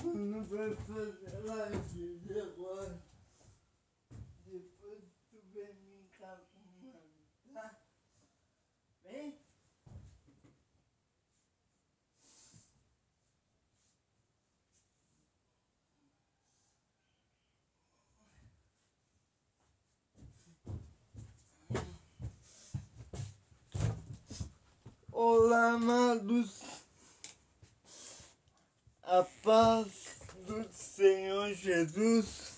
não vai fazer live agora. Depois tu vem me cá com tá? Vem? Olá, amados, a paz do Senhor Jesus.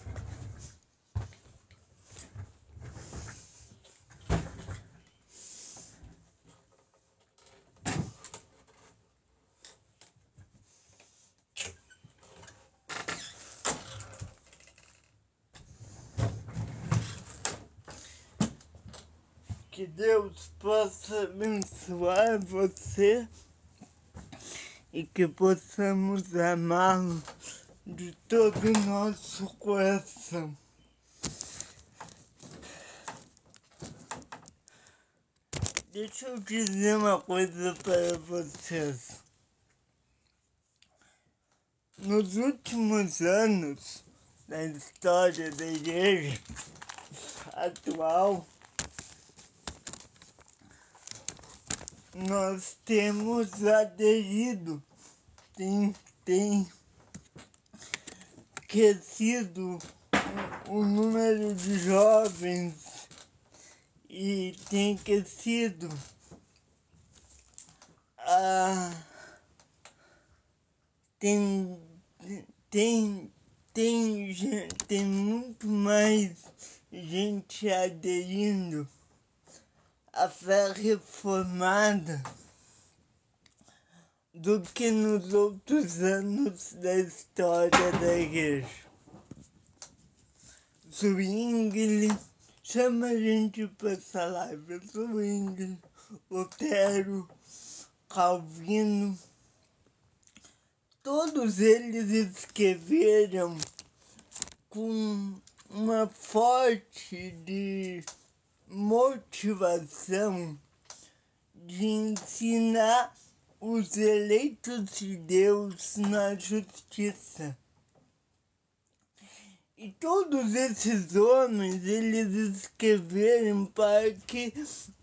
Que Deus possa abençoar você e que possamos amá-lo de todo o nosso coração. Deixa eu dizer uma coisa para vocês. Nos últimos anos da história da igreja atual, nós temos aderido, tem crescido o número de jovens e tem crescido tem muito mais gente aderindo à fé reformada do que nos outros anos da história da igreja. Zwingli, chama a gente para essa live, Zwingli, Lutero, Calvino, todos eles escreveram com uma forte de motivação de ensinar os eleitos de Deus na justiça. E todos esses homens, eles escreveram para que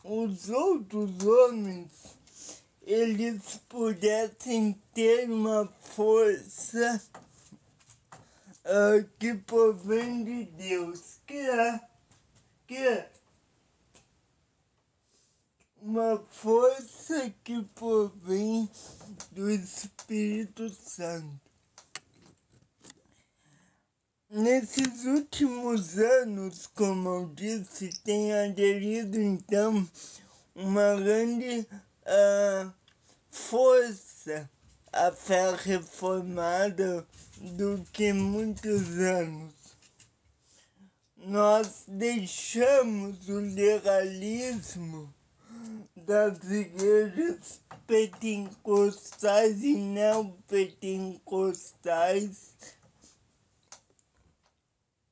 os outros homens, eles pudessem ter uma força que provém de Deus, que é uma força que provém do Espírito Santo. Nesses últimos anos, como eu disse, tem aderido então uma grande força à fé reformada do que muitos anos. Nós deixamos o legalismo das igrejas pentecostais e neopentecostais.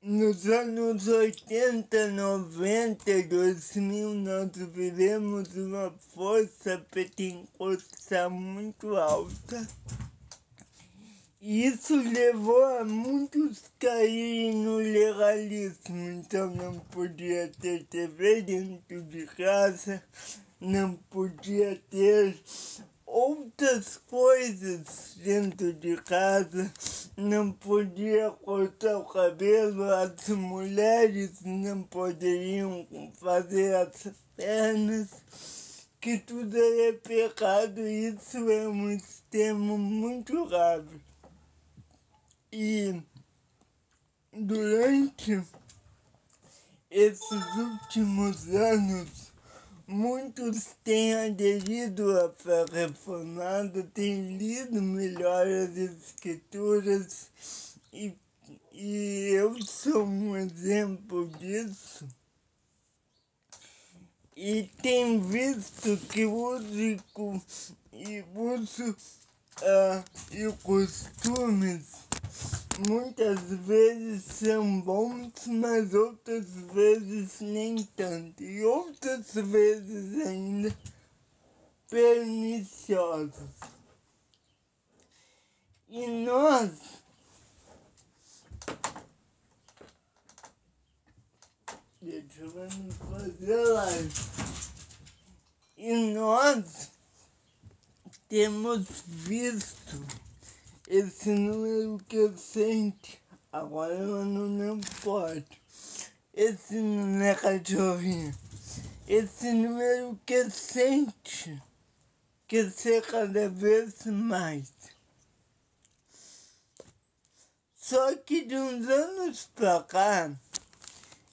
Nos anos 80, 90, 2000, nós vivemos uma força pentecostal muito alta. E isso levou a muitos caírem no legalismo. Então não podia ter TV dentro de casa, não podia ter outras coisas dentro de casa, não podia cortar o cabelo, as mulheres não poderiam fazer as pernas, que tudo é pecado, e isso é um extremo muito grave. E durante esses últimos anos, muitos têm aderido à fé reformada, têm lido melhor as escrituras e eu sou um exemplo disso. E tem visto que o uso e costumes muitas vezes são bons, mas outras vezes nem tanto, e outras vezes ainda perniciosos. E nós Deixa eu fazer live. E nós temos visto esse número crescente. Agora eu não lembro forte. Esse não é cachorrinho. Esse número crescente. Crescer cada vez mais. Só que de uns anos pra cá,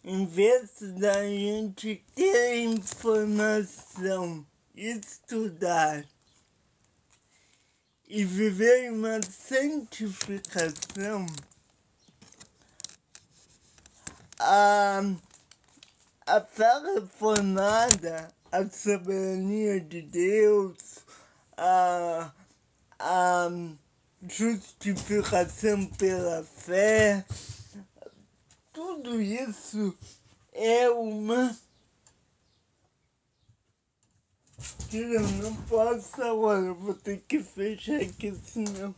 em vez da gente ter informação, estudar e viver uma santificação, a fé reformada, a soberania de Deus, a justificação pela fé, tudo isso é uma que eu não posso agora, eu vou ter que fechar aqui, senão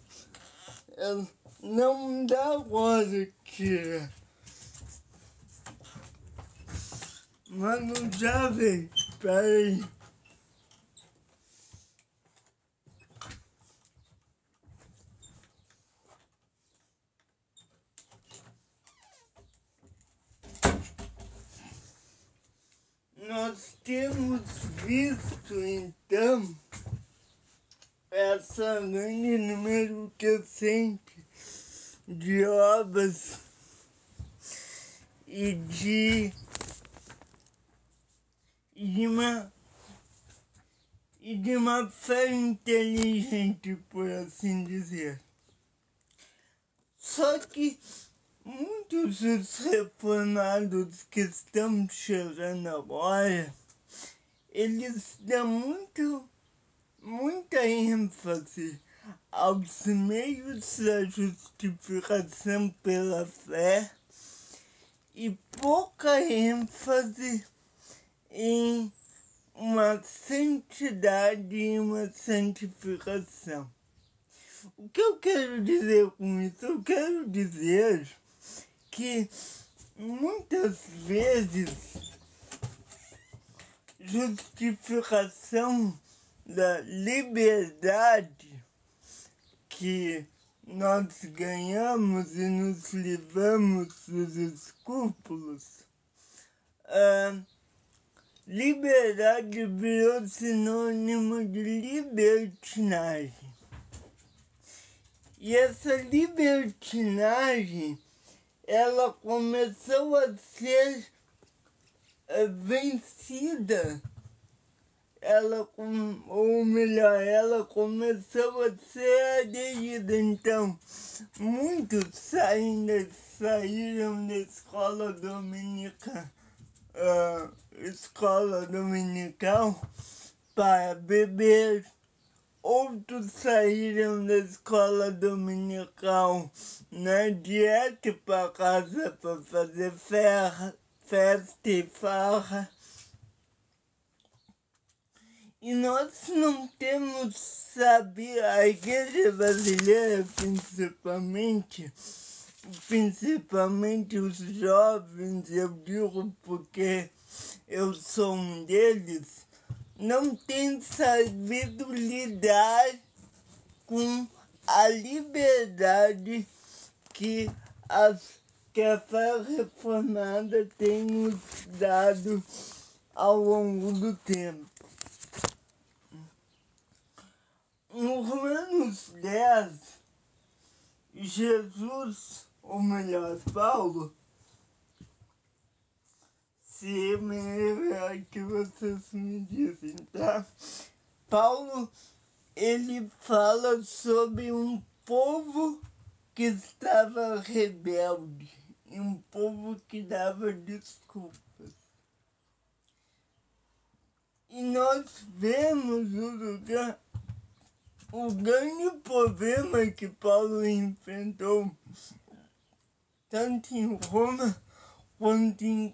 eu não dá agora que mano, já veio, peraí. Nós temos visto, então, essa grande número crescente de obras e de uma fé inteligente, por assim dizer. Só que muitos dos reformados que estão chegando agora, eles dão muita ênfase aos meios da justificação pela fé e pouca ênfase em uma santidade e uma santificação. O que eu quero dizer com isso? Eu quero dizer que muitas vezes justificação da liberdade que nós ganhamos e nos livramos dos escrúpulos, liberdade virou sinônimo de libertinagem. E essa libertinagem, ela começou a ser vencida. Ela começou a ser aderida. Então, muitos saíram da escola dominical para beber. Outros saíram da escola dominical na dieta para casa para fazer festa e farra. E nós não temos sabido, a igreja brasileira principalmente os jovens, eu digo porque eu sou um deles, não tem sabido lidar com a liberdade que a fé reformada tem nos dado ao longo do tempo. No Romanos 10, Jesus, ou melhor, Paulo, se me lembrar que vocês me dizem, tá? Paulo, ele fala sobre um povo que estava rebelde, e um povo que dava desculpas. E nós vemos o grande problema que Paulo enfrentou, tanto em Roma quanto em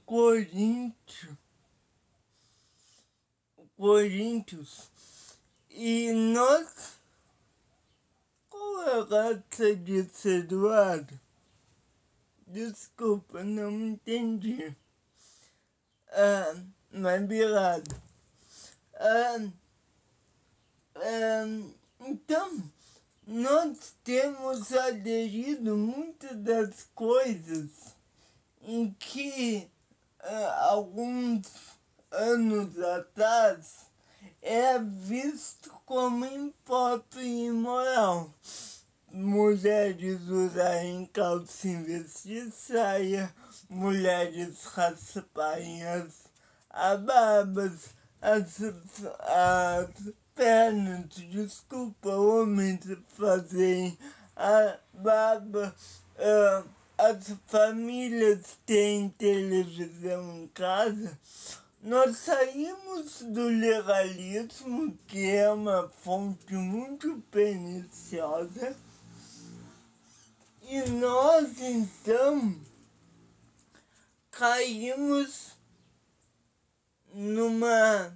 Coríntios. E nós, qual é a graça disso, Eduardo? Desculpa, não entendi. Mas obrigado. Então, nós temos aderido muitas das coisas em que alguns anos atrás é visto como impróprio e imoral. Mulheres usarem calcinha vestir saia, mulheres rasparem as barbas, as pernas, desculpa, homens fazerem a barba, as famílias têm televisão em casa. Nós saímos do legalismo, que é uma fonte muito perniciosa, e nós então caímos numa,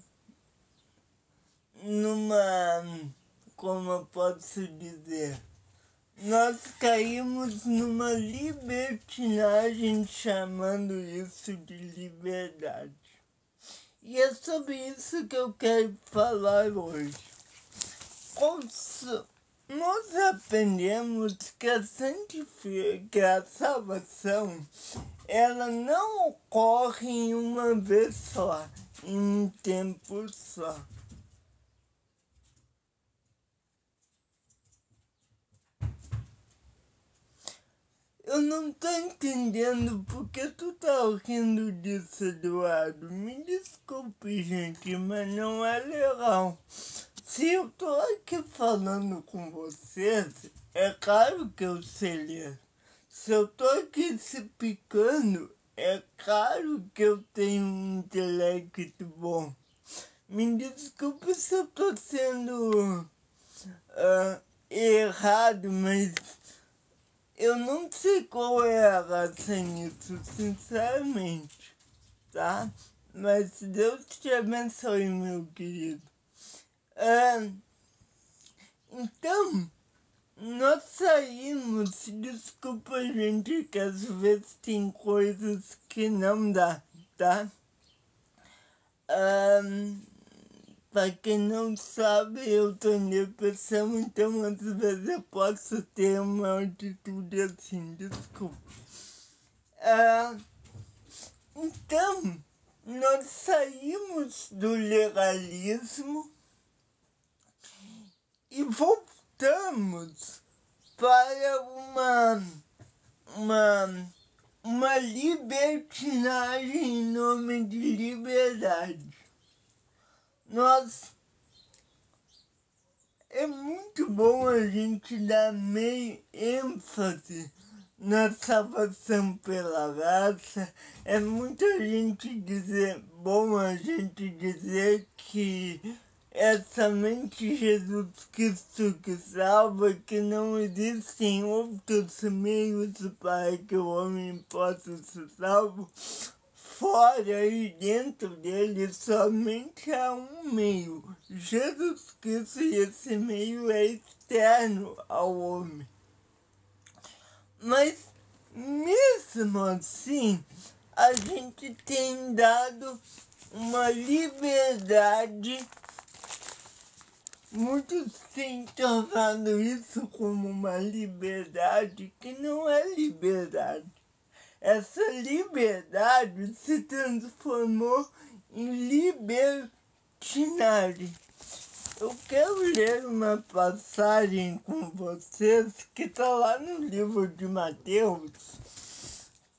como eu posso dizer, nós caímos numa libertinagem chamando isso de liberdade. E é sobre isso que eu quero falar hoje. Nós aprendemos que a salvação, ela não ocorre em uma vez só, em um tempo só. Eu não tô entendendo porque tu tá rindo disso, Eduardo. Me desculpe, gente, mas não é legal. Se eu tô aqui falando com vocês, é claro que eu sei ler. Se eu tô aqui se picando, é claro que eu tenho um intelecto bom. Me desculpe se eu tô sendo errado, mas eu não sei qual é a raça nisso, sinceramente, tá? Mas Deus te abençoe, meu querido. Então, nós saímos, desculpa, gente, que às vezes tem coisas que não dá, tá? Pra quem não sabe, eu tô em depressão, então às vezes eu posso ter uma atitude assim, desculpa. Então, nós saímos do legalismo e voltamos para uma libertinagem em nome de liberdade. É muito bom a gente dar meio ênfase na salvação pela graça. É muita gente bom a gente dizer que é somente Jesus Cristo que salva, que não existem outros meios para que o homem possa ser salvo. Fora e dentro dele somente há um meio, Jesus Cristo, e esse meio é externo ao homem. Mas mesmo assim, a gente tem dado uma liberdade. Muitos têm tornado isso como uma liberdade que não é liberdade. Essa liberdade se transformou em libertinagem. Eu quero ler uma passagem com vocês que está lá no livro de Mateus,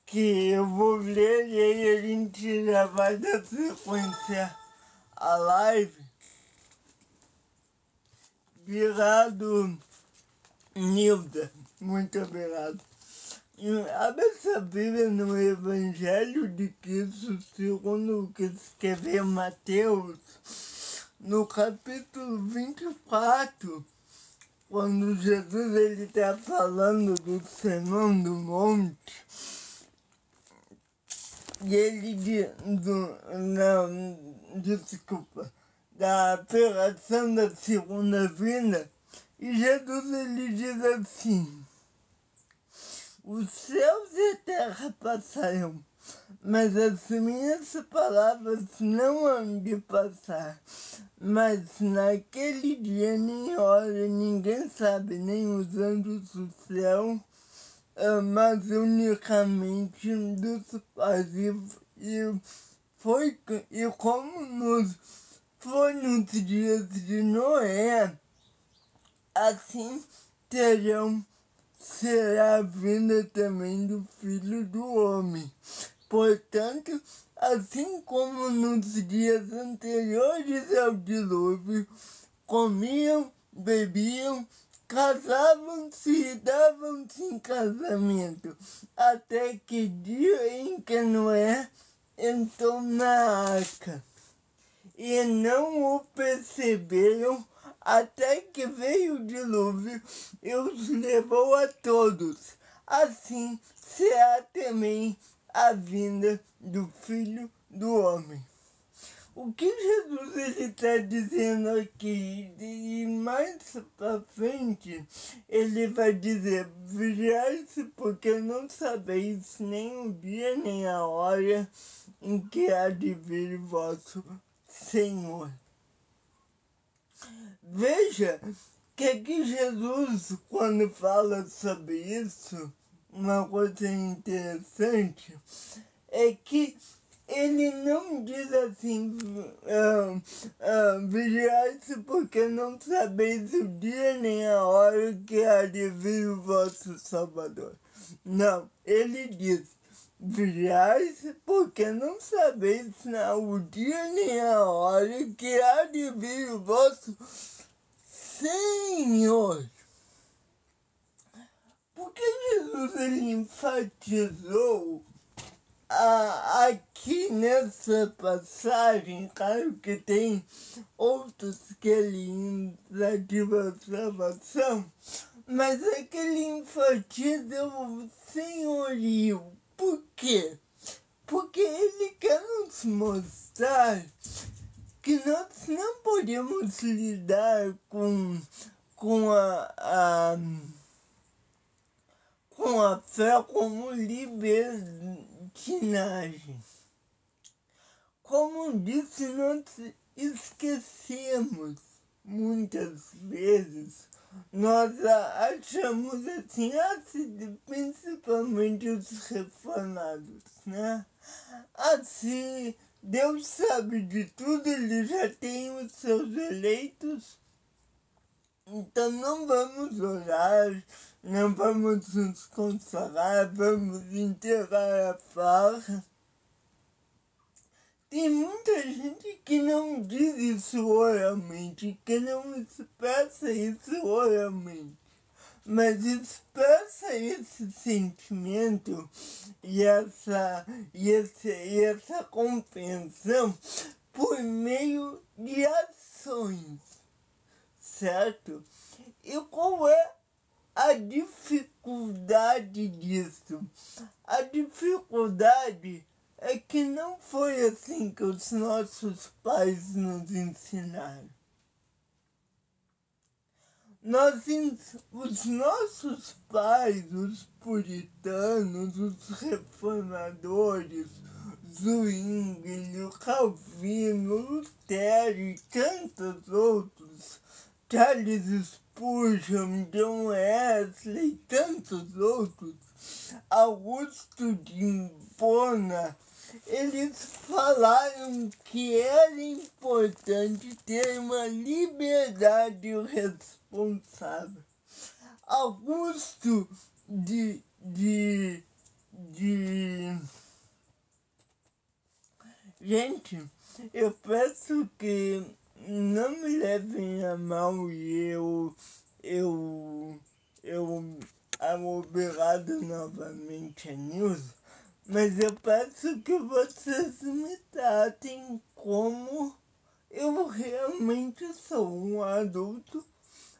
que eu vou ler e aí a gente já vai dar sequência à live. Obrigado, Nilda. Muito obrigado. Abre essa Bíblia no Evangelho de Cristo, segundo o que escreveu Mateus, no capítulo 24, quando Jesus está falando do Sermão do Monte, e ele diz, da pregação da segunda vinda, e Jesus ele diz assim: os céus e a terra passarão, mas as minhas palavras não hão de passar. Mas naquele dia nem hora ninguém sabe, nem os anjos do céu, mas unicamente dos pais. E como foi nos dias de Noé, assim será a vinda também do Filho do Homem. Portanto, assim como nos dias anteriores ao dilúvio, comiam, bebiam, casavam-se e davam-se em casamento, até que dia em que Noé entrou na arca. E não o perceberam até que veio o dilúvio e os levou a todos. Assim será também a vinda do Filho do Homem. O que Jesus está dizendo aqui, e mais para frente, ele vai dizer: vigiai-se, porque não sabeis nem o dia nem a hora em que há de vir vosso Senhor. Veja que Jesus, quando fala sobre isso, uma coisa interessante é que ele não diz assim, vigiai-se porque não sabeis o dia nem a hora que há de vir o vosso Salvador. Não, ele diz, vigiai-se porque não sabeis o dia nem a hora que há de vir o vosso Senhor. Porque Jesus ele enfatizou aqui nessa passagem, claro que tem outros que ele enfatizou a salvação, mas é que ele enfatiza o senhorio. Por quê? Porque ele quer nos mostrar que nós não podemos lidar com a fé como libertinagem. Como disse, nós esquecemos muitas vezes. Nós achamos assim, principalmente os reformados, né? Assim, Deus sabe de tudo, ele já tem os seus eleitos, então não vamos orar, não vamos nos consolar, vamos enterrar a farra. Tem muita gente que não diz isso oralmente, que não expressa isso oralmente, mas expressa esse sentimento e essa compreensão por meio de ações, certo? E qual é a dificuldade disso? A dificuldade é que não foi assim que os nossos pais nos ensinaram. Os nossos pais, os puritanos, os reformadores, Zwingli, Calvino, Lutero e tantos outros, Charles Spurgeon, John Wesley e tantos outros, Augusto de Hipona, eles falaram que era importante ter uma liberdade responsável. Augusto Gente, eu peço que não me levem a mal e eu obrigado novamente a news, mas eu peço que vocês me tratem como eu realmente sou um adulto,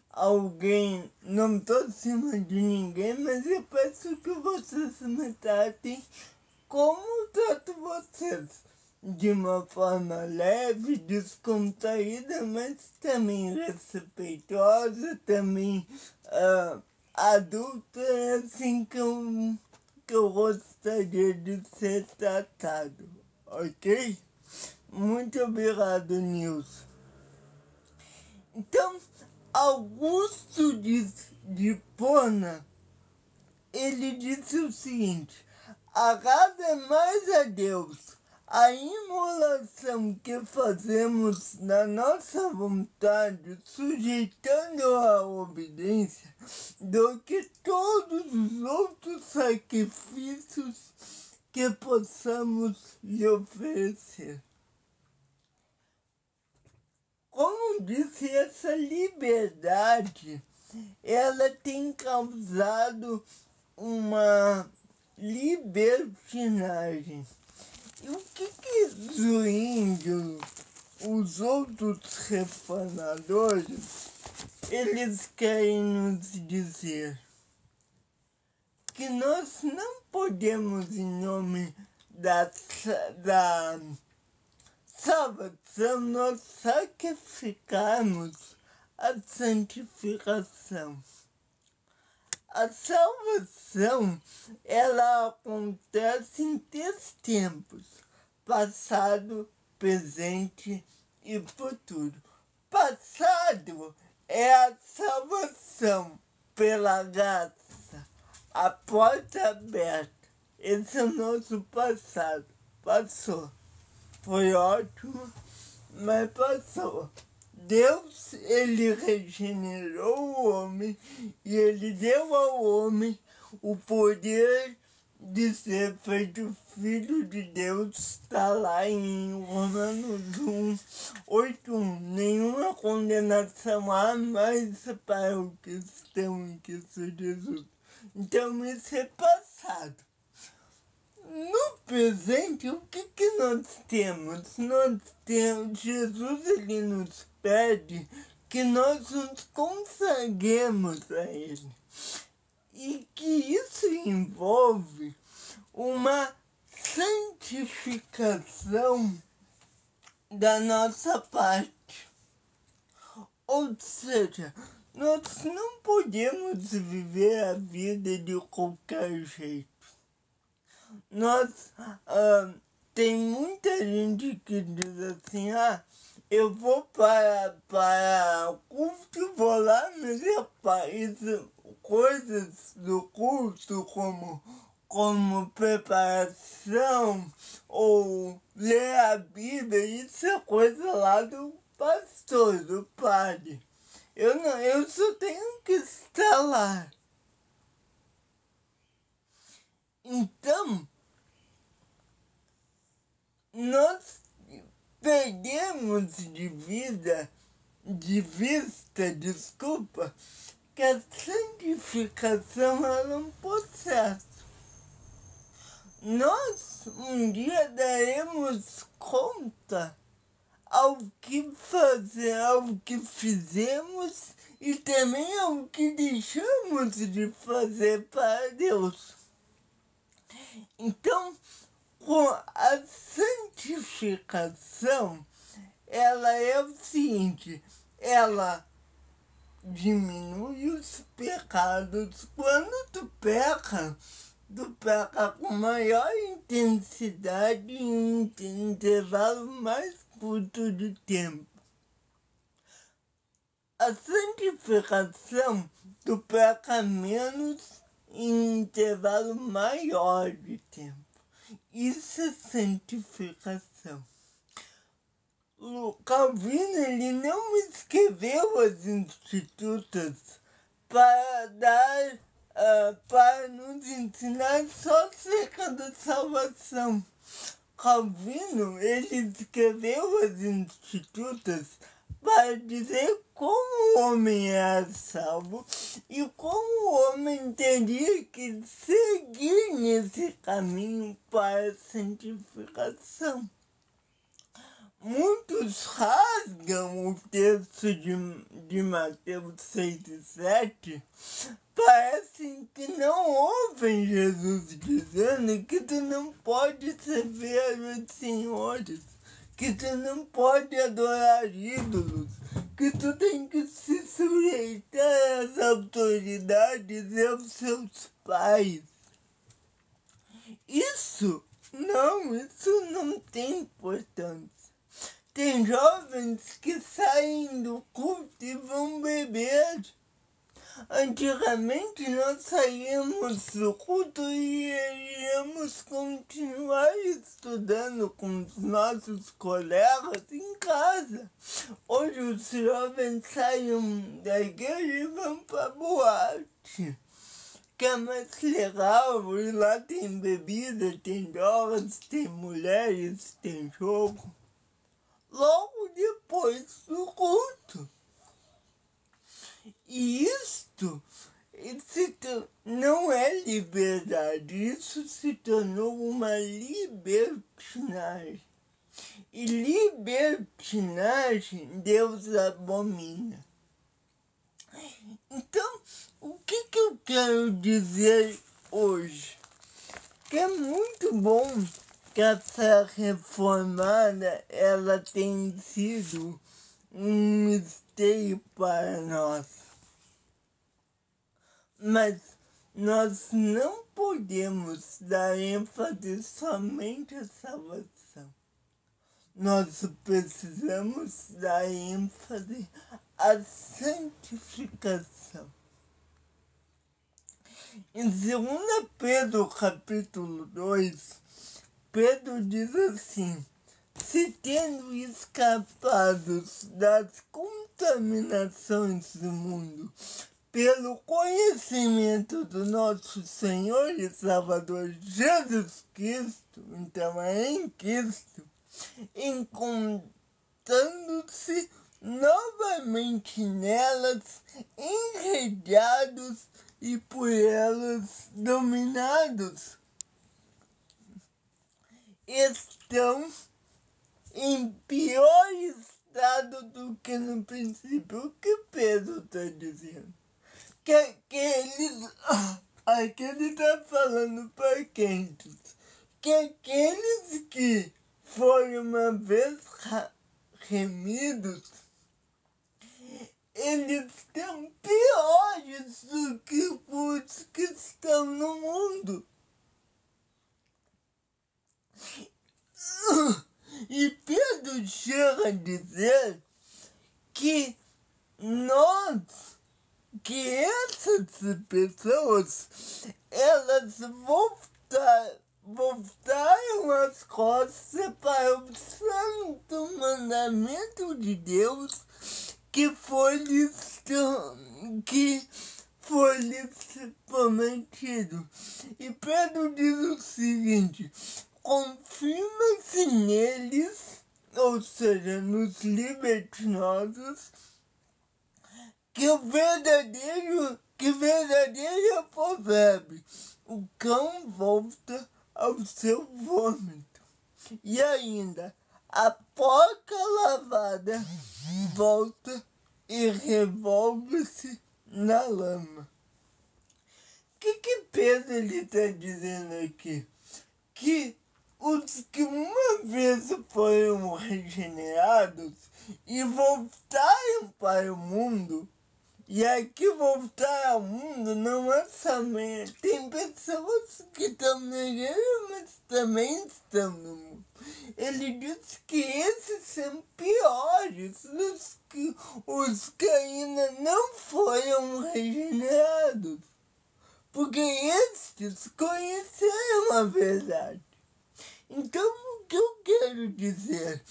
alguém, não estou acima de ninguém, mas eu peço que vocês me tratem como trato vocês, de uma forma leve, descontraída, mas também respeitosa, também adulta, assim que eu gostaria de ser tratado, ok? Muito obrigado, Nilson. Então, Augusto de Hipona, ele disse o seguinte: agrada mais a Deus a imolação que fazemos na nossa vontade, sujeitando à obediência, do que todos os outros sacrifícios que possamos lhe oferecer. Como disse, essa liberdade, ela tem causado uma libertinagem. E o que os índios, os outros reformadores, eles querem nos dizer? Que nós não podemos, em nome da salvação, nós sacrificarmos a santificação. A salvação, ela acontece em 3 tempos: passado, presente e futuro. Passado é a salvação pela graça, a porta aberta. Esse é o nosso passado. Passou. Foi ótimo, mas passou. Deus, ele regenerou o homem e ele deu ao homem o poder de ser feito filho de Deus. Está lá em Romanos 8:1. Nenhuma condenação há mais para o que estão em Cristo Jesus. Então isso é passado. No presente, o que nós temos? Nós temos, Jesus, ele nos pede que nós nos consagremos a ele. E que isso envolve uma santificação da nossa parte. Ou seja, nós não podemos viver a vida de qualquer jeito. Tem muita gente que diz assim: eu vou para culto e vou lá, mas coisas do culto como preparação ou ler a Bíblia, isso é coisa lá do pastor, do padre. Eu só tenho que estar lá. Então, nós perdemos de vista, que a santificação é um processo. Nós um dia daremos conta ao que fizemos e também ao que deixamos de fazer para Deus. Então, com a santificação, ela é o seguinte: ela diminui os pecados. Quando tu peca com maior intensidade em um intervalo mais curto de tempo. A santificação, tu peca menos em intervalo maior de tempo. Isso é santificação. O Calvino, ele não escreveu as Institutas para nos ensinar só acerca da salvação. Calvino, ele escreveu as Institutas para dizer como o homem é salvo e como o homem teria que seguir nesse caminho para a santificação. Muitos rasgam o texto de Mateus 6 e 7, parecem que não ouvem Jesus dizendo que tu não pode servir a dois senhores, que tu não pode adorar ídolos, que tu tem que se sujeitar às autoridades e aos seus pais. Isso não tem importância. Tem jovens que saem do culto e vão beber. Antigamente nós saímos do culto e iríamos continuar estudando com os nossos colegas em casa. Hoje os jovens saem da igreja e vão para boate, que é mais legal, e lá tem bebida, tem drogas, tem mulheres, tem jogo. Logo depois do culto. E isto não é liberdade, isso se tornou uma libertinagem. E libertinagem Deus abomina. Então, o que eu quero dizer hoje? Que é muito bom que essa reformada ela tem sido um mistério para nós. Mas nós não podemos dar ênfase somente à salvação. Nós precisamos dar ênfase à santificação. Em 2 Pedro capítulo 2, Pedro diz assim: se tendo escapado das contaminações do mundo, pelo conhecimento do nosso Senhor e Salvador Jesus Cristo, então é em Cristo, encontrando-se novamente nelas, enredados e por elas dominados, estão em pior estado do que no princípio. O que Pedro está dizendo? Que aqui ele está falando para quem? Que aqueles que foram uma vez remidos, eles estão piores do que os que estão no mundo. E Pedro chega a dizer que essas pessoas, elas voltaram as costas para o santo mandamento de Deus que foi lhes prometido. E Pedro diz o seguinte: confirma-se neles, ou seja, nos libertinosos, que verdadeiro é o provérbio: o cão volta ao seu vômito. E ainda, a porca lavada volta e revolve-se na lama. O que Pedro está dizendo aqui? Que os que uma vez foram regenerados e voltaram para o mundo, e aqui voltar ao mundo não é somente... Tem pessoas que estão na igreja, mas também estão no mundo. Ele diz que esses são piores dos que os que ainda não foram regenerados. Porque estes conheceram a verdade. Então, o que eu quero dizer?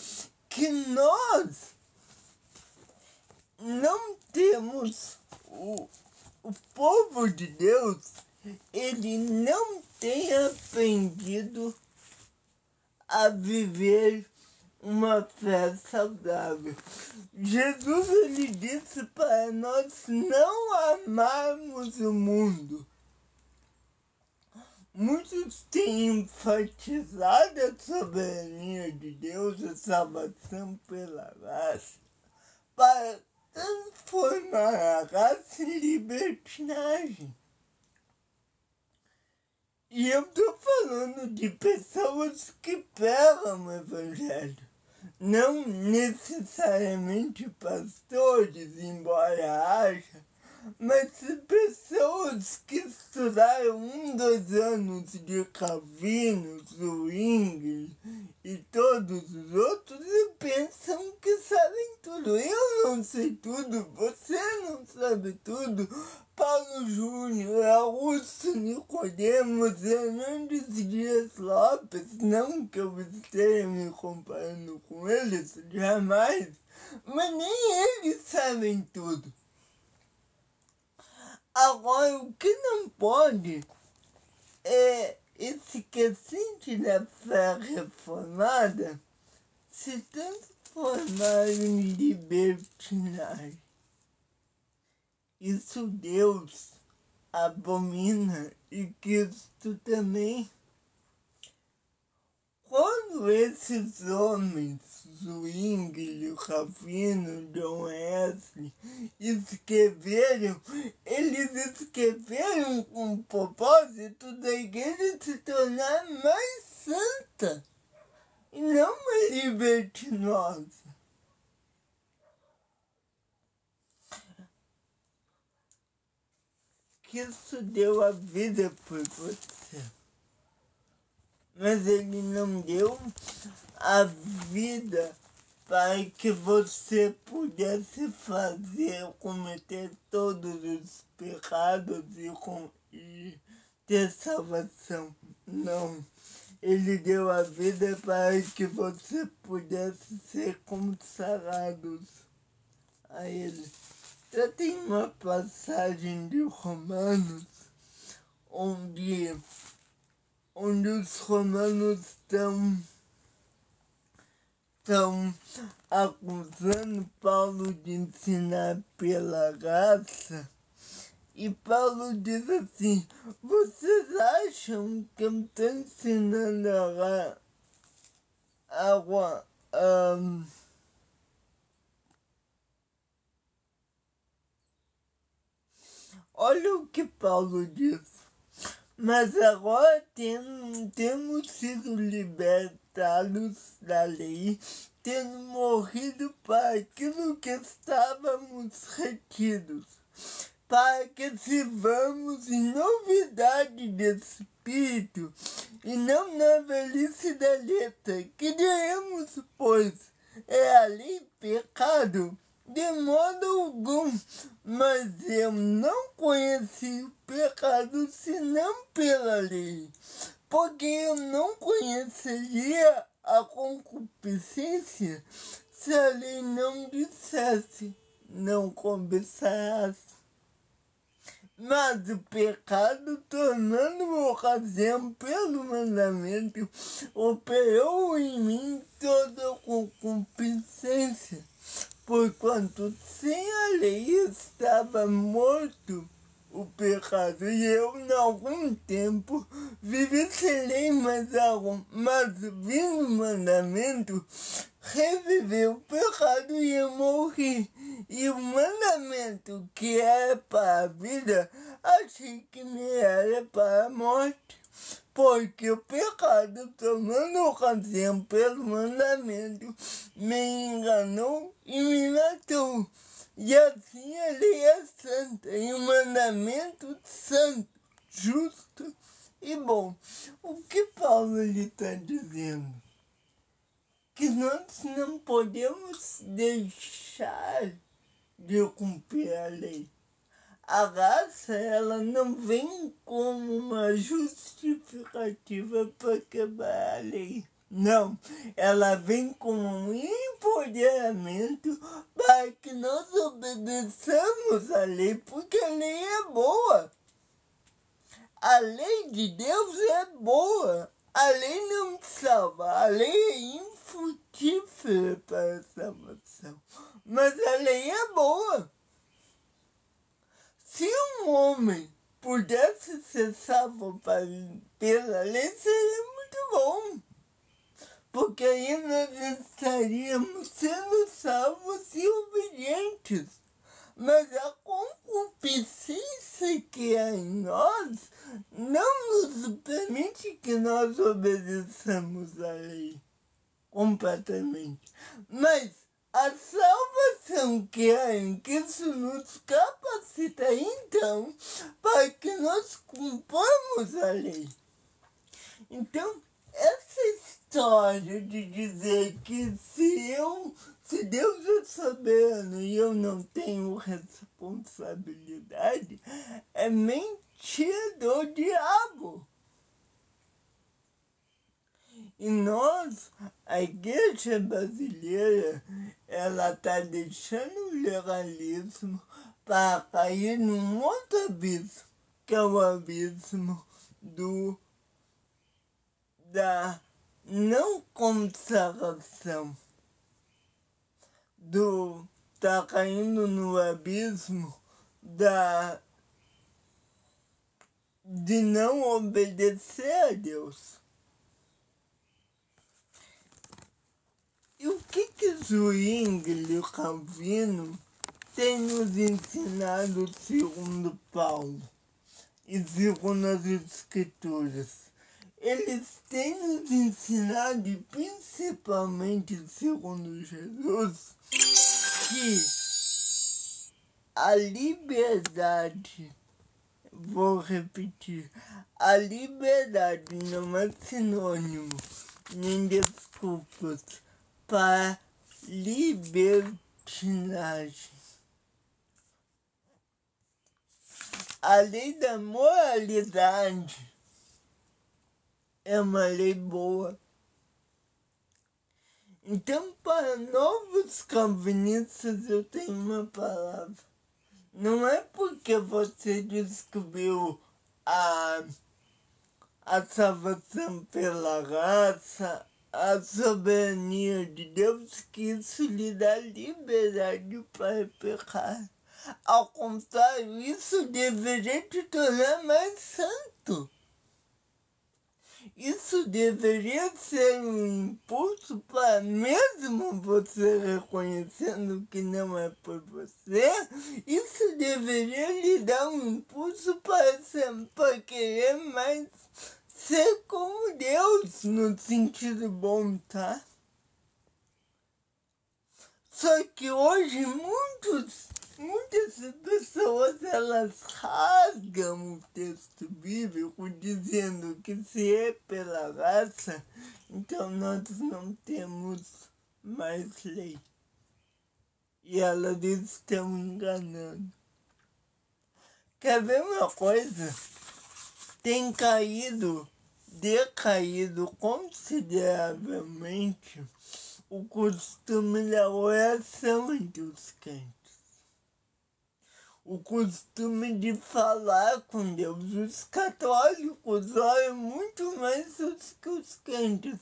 Que nós não temos o povo de Deus, ele não tem aprendido a viver uma fé saudável. Jesus, ele disse para nós não amarmos o mundo. Muitos têm enfatizado a soberania de Deus, a salvação pela graça, para transformar a graça em libertinagem. E eu estou falando de pessoas que pregam o evangelho, não necessariamente pastores, embora haja, Mas se pessoas que estudaram 2 anos de Calvino, Zwingli e todos os outros e pensam que sabem tudo. Eu não sei tudo, você não sabe tudo. Paulo Júnior, Augusto Nicodemos, Hernandes Dias Lopes, não que eu esteja me comparando com eles, jamais, mas nem eles sabem tudo. Agora, o que não pode é esse crescente da fé reformada se transformar em libertinagem. Isso Deus abomina e Cristo também. Quando esses homens, Zwingli, Calvino, John Wesley, escreveram, eles escreveram com o propósito da igreja se tornar mais santa e não mais libertinosa. Cristo deu a vida por você, mas ele não deu a vida para que você pudesse cometer todos os pecados e ter salvação. Não. Ele deu a vida para que você pudesse ser consagrado a ele. Já tem uma passagem de Romanos onde os romanos estão acusando Paulo de ensinar pela graça. E Paulo diz assim: vocês acham que eu estou ensinando água? Olha o que Paulo diz. Mas agora temos sido libertados da lei, tendo morrido para aquilo que estávamos retidos, para que sirvamos em novidade de espírito e não na velhice da letra. Que diremos, pois, é a lei pecado? De modo algum, mas eu não conheci o pecado senão pela lei, porque eu não conheceria a concupiscência se a lei não dissesse: não cobiçarás. Mas o pecado, tornando ocasião pelo mandamento, operou em mim toda a concupiscência. Porquanto sem a lei estava morto o pecado, e eu, em algum tempo, vivi sem lei, mas vindo o mandamento, reviveu o pecado e eu morri. E o mandamento que era para a vida, achei que me era para a morte. Porque o pecado, tomando ocasião pelo mandamento, me enganou e me matou. E assim a lei é santa, e o mandamento santo, justo e bom. O que Paulo está dizendo? Que nós não podemos deixar de cumprir a lei. A graça, ela não vem como uma justificativa para quebrar a lei. Não, ela vem como um empoderamento para que nós obedeçamos a lei, porque a lei é boa. A lei de Deus é boa. A lei não salva, a lei é infrutífera para a salvação. Mas a lei é boa. Se um homem pudesse ser salvo pela lei, seria muito bom. Porque aí nós estaríamos sendo salvos e obedientes. Mas a concupiscência que há em nós não nos permite que nós obedeçamos a lei completamente. Mas a salvação que há em Cristo nos capacita, então, para que nós cumpramos a lei. Então, essa história de dizer que se Deus é soberano e eu não tenho responsabilidade, é mentira do diabo. E nós, a igreja brasileira, ela está deixando o legalismo para cair num outro abismo, que é o abismo da não consagração, tá caindo no abismo de não obedecer a Deus. E o que Zwingli e Calvino tem nos ensinado segundo Paulo e segundo as Escrituras? Eles têm nos ensinado, e principalmente segundo Jesus, que a liberdade, vou repetir, a liberdade não é sinônimo nem desculpas para libertinagem. A lei da moralidade é uma lei boa. Então, para novos calvinistas, eu tenho uma palavra. Não é porque você descobriu a salvação pela graça, a soberania de Deus, que isso lhe dá liberdade para pecar. Ao contrário, isso deveria te tornar mais santo. Isso deveria ser um impulso para, mesmo você reconhecendo que não é por você, isso deveria lhe dar um impulso para querer mais ser como Deus, no sentido bom, tá? Só que hoje muitas pessoas, elas rasgam o texto bíblico dizendo que se é pela graça, então nós não temos mais lei. E elas estão enganando. Quer ver uma coisa? Tem decaído consideravelmente o costume da oração entre os crentes. O costume de falar com Deus. Os católicos oram muito mais do que os crentes.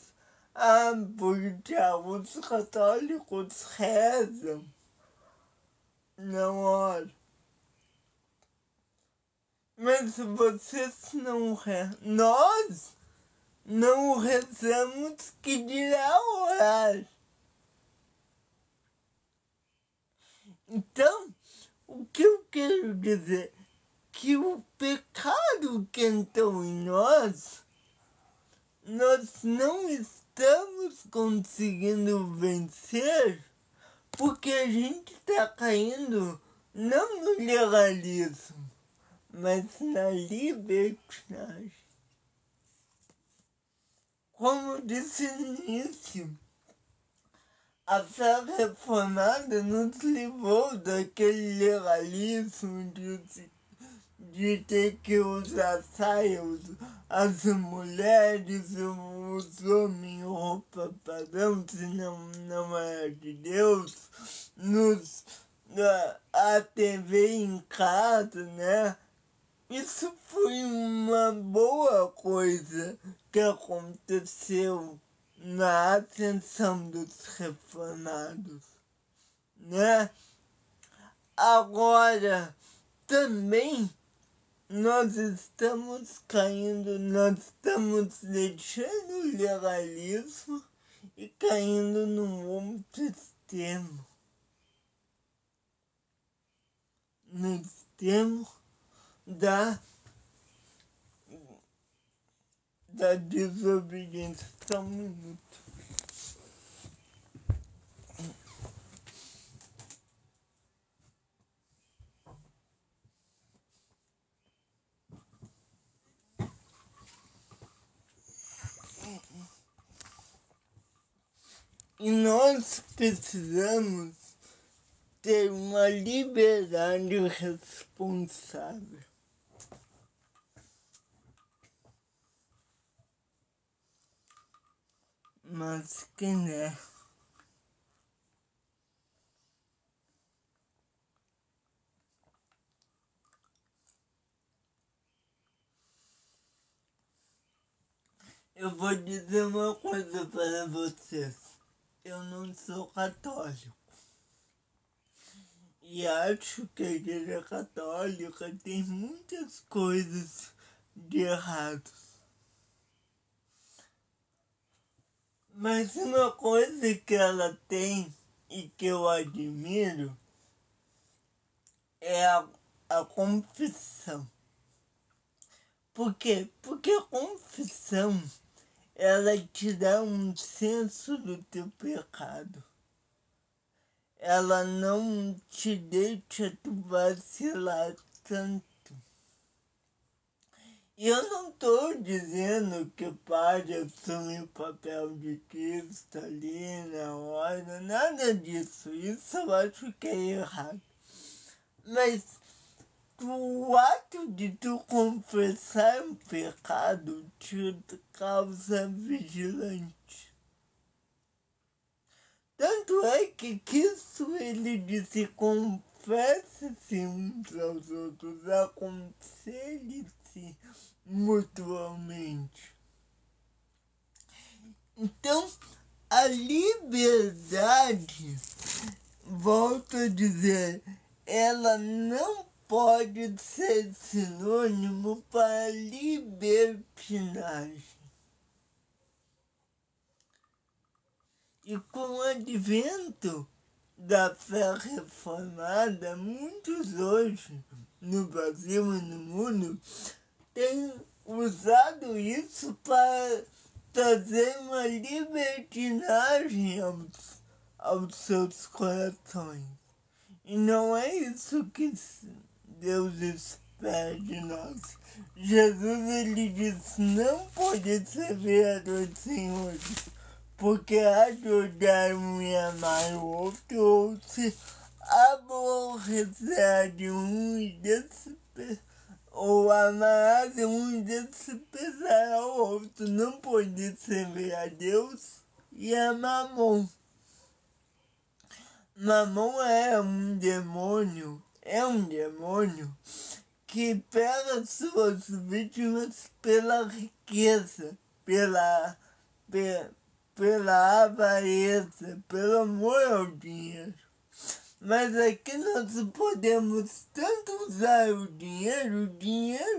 Porque os católicos rezam, não oram. Mas vocês não rezam. Nós não rezamos, que dirá orar. Então, o que eu quero dizer? Que o pecado que entrou em nós não estamos conseguindo vencer, porque a gente está caindo não no legalismo, mas na libertinagem. Como disse no início, a fé reformada nos livrou daquele legalismo de ter que usar saias, as mulheres, os homens, roupa padrão, se não é de Deus, a TV em casa, né? Isso foi uma boa coisa que aconteceu na ascensão dos reformados, né? Agora, também, nós estamos caindo, nós estamos deixando o legalismo e caindo num outro extremo. No extremo da desobediência. Só um minuto. E nós precisamos ter uma liberdade responsável. Mas quem é? Eu vou dizer uma coisa para vocês. Eu não sou católico. E acho que a Igreja Católica tem muitas coisas de errado. Mas uma coisa que ela tem e que eu admiro é a confissão. Por quê? Porque a confissão, ela te dá um senso do teu pecado. Ela não te deixa tu vacilar tanto. E eu não estou dizendo que o padre assume o papel de Cristo ali na hora, nada disso. Isso eu acho que é errado. Mas o ato de tu confessar um pecado te causa vigilante. Tanto é que Cristo, ele disse, confesse-se uns aos outros, aconselhe-se mutuamente. Então, a liberdade, volto a dizer, ela não pode ser sinônimo para libertinagem. E com o advento da fé reformada, muitos hoje, no Brasil e no mundo, têm usado isso para trazer uma libertinagem aos seus corações. E não é isso que Deus espera de nós. Jesus, ele disse, não pode ser vereador de senhores, porque há de odiar um e amar o outro, ou se aborrecer de um e ou amar de um e desprezar ao outro. Não pode servir a Deus e a Mamon. Mamon é um demônio que pega suas vítimas pela riqueza, pela avareza, pelo amor ao dinheiro. Mas aqui nós podemos tanto usar o dinheiro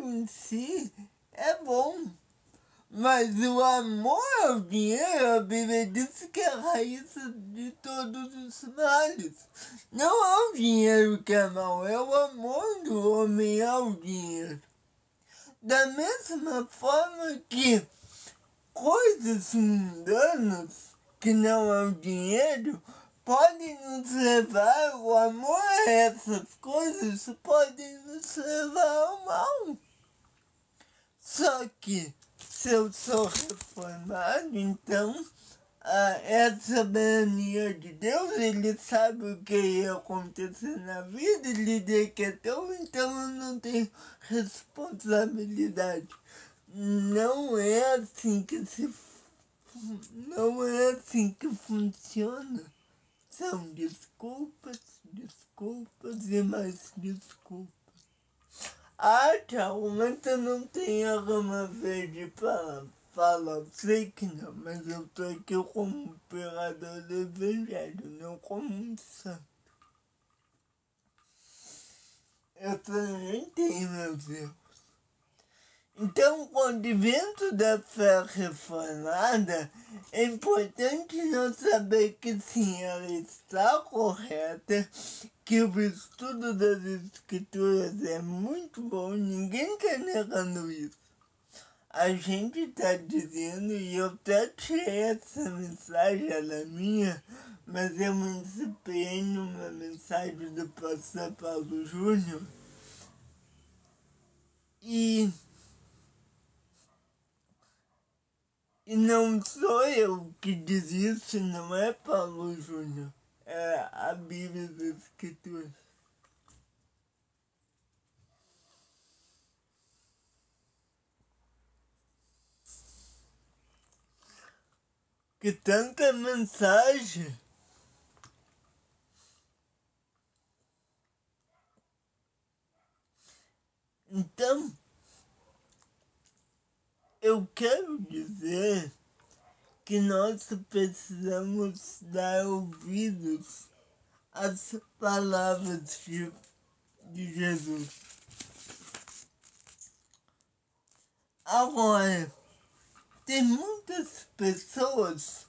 em si é bom. Mas o amor ao dinheiro, a Bíblia diz que é a raiz de todos os males. Não é o dinheiro que é mau, é o amor do homem ao dinheiro. Da mesma forma que coisas mundanas, que não é o dinheiro, podem nos levar, o amor a essas coisas podem nos levar ao mal. Só que, se eu sou reformado, então, essa soberania de Deus, ele sabe o que ia acontecer na vida, ele decretou, então eu não tenho responsabilidade. Não é assim que funciona. São desculpas e mais desculpas. Tchau, mas eu não tenho a gama verde para falar. Sei que não, mas eu tô aqui como um pregador do evangelho, não como um santo. Eu também tenho meus erros. Então, com o advento da fé reformada, é importante nós saber que sim, ela está correta, que o estudo das escrituras é muito bom, ninguém está negando isso. A gente está dizendo, e eu até tirei essa mensagem, ela é minha, mas eu me inspirei numa mensagem do pastor Paulo Júnior, e E não sou eu que diz isso, não é Paulo Júnior, é a Bíblia das Escrituras. Que tanta mensagem. Então, eu quero dizer que nós precisamos dar ouvidos às palavras de Jesus. Agora, tem muitas pessoas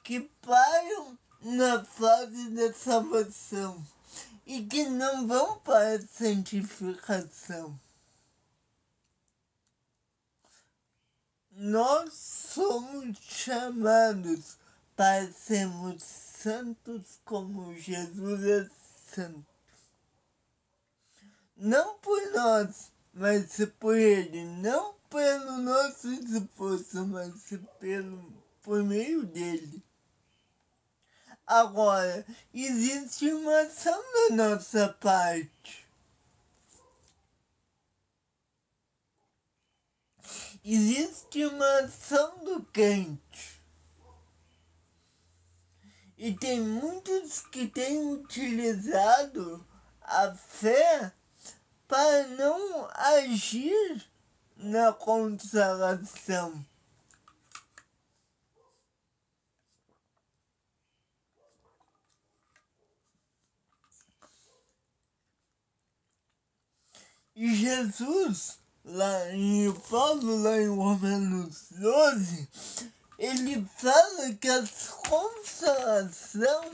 que param na fase da salvação e que não vão para a santificação. Nós somos chamados para sermos santos como Jesus é santo. Não por nós, mas por Ele. Não pelo nosso esforço, mas por meio dele. Agora, existe uma ação da nossa parte. Existe uma ação do crente. E tem muitos que têm utilizado a fé para não agir na consagração. E Jesus, Paulo lá em Romanos 12, ele fala que a consagração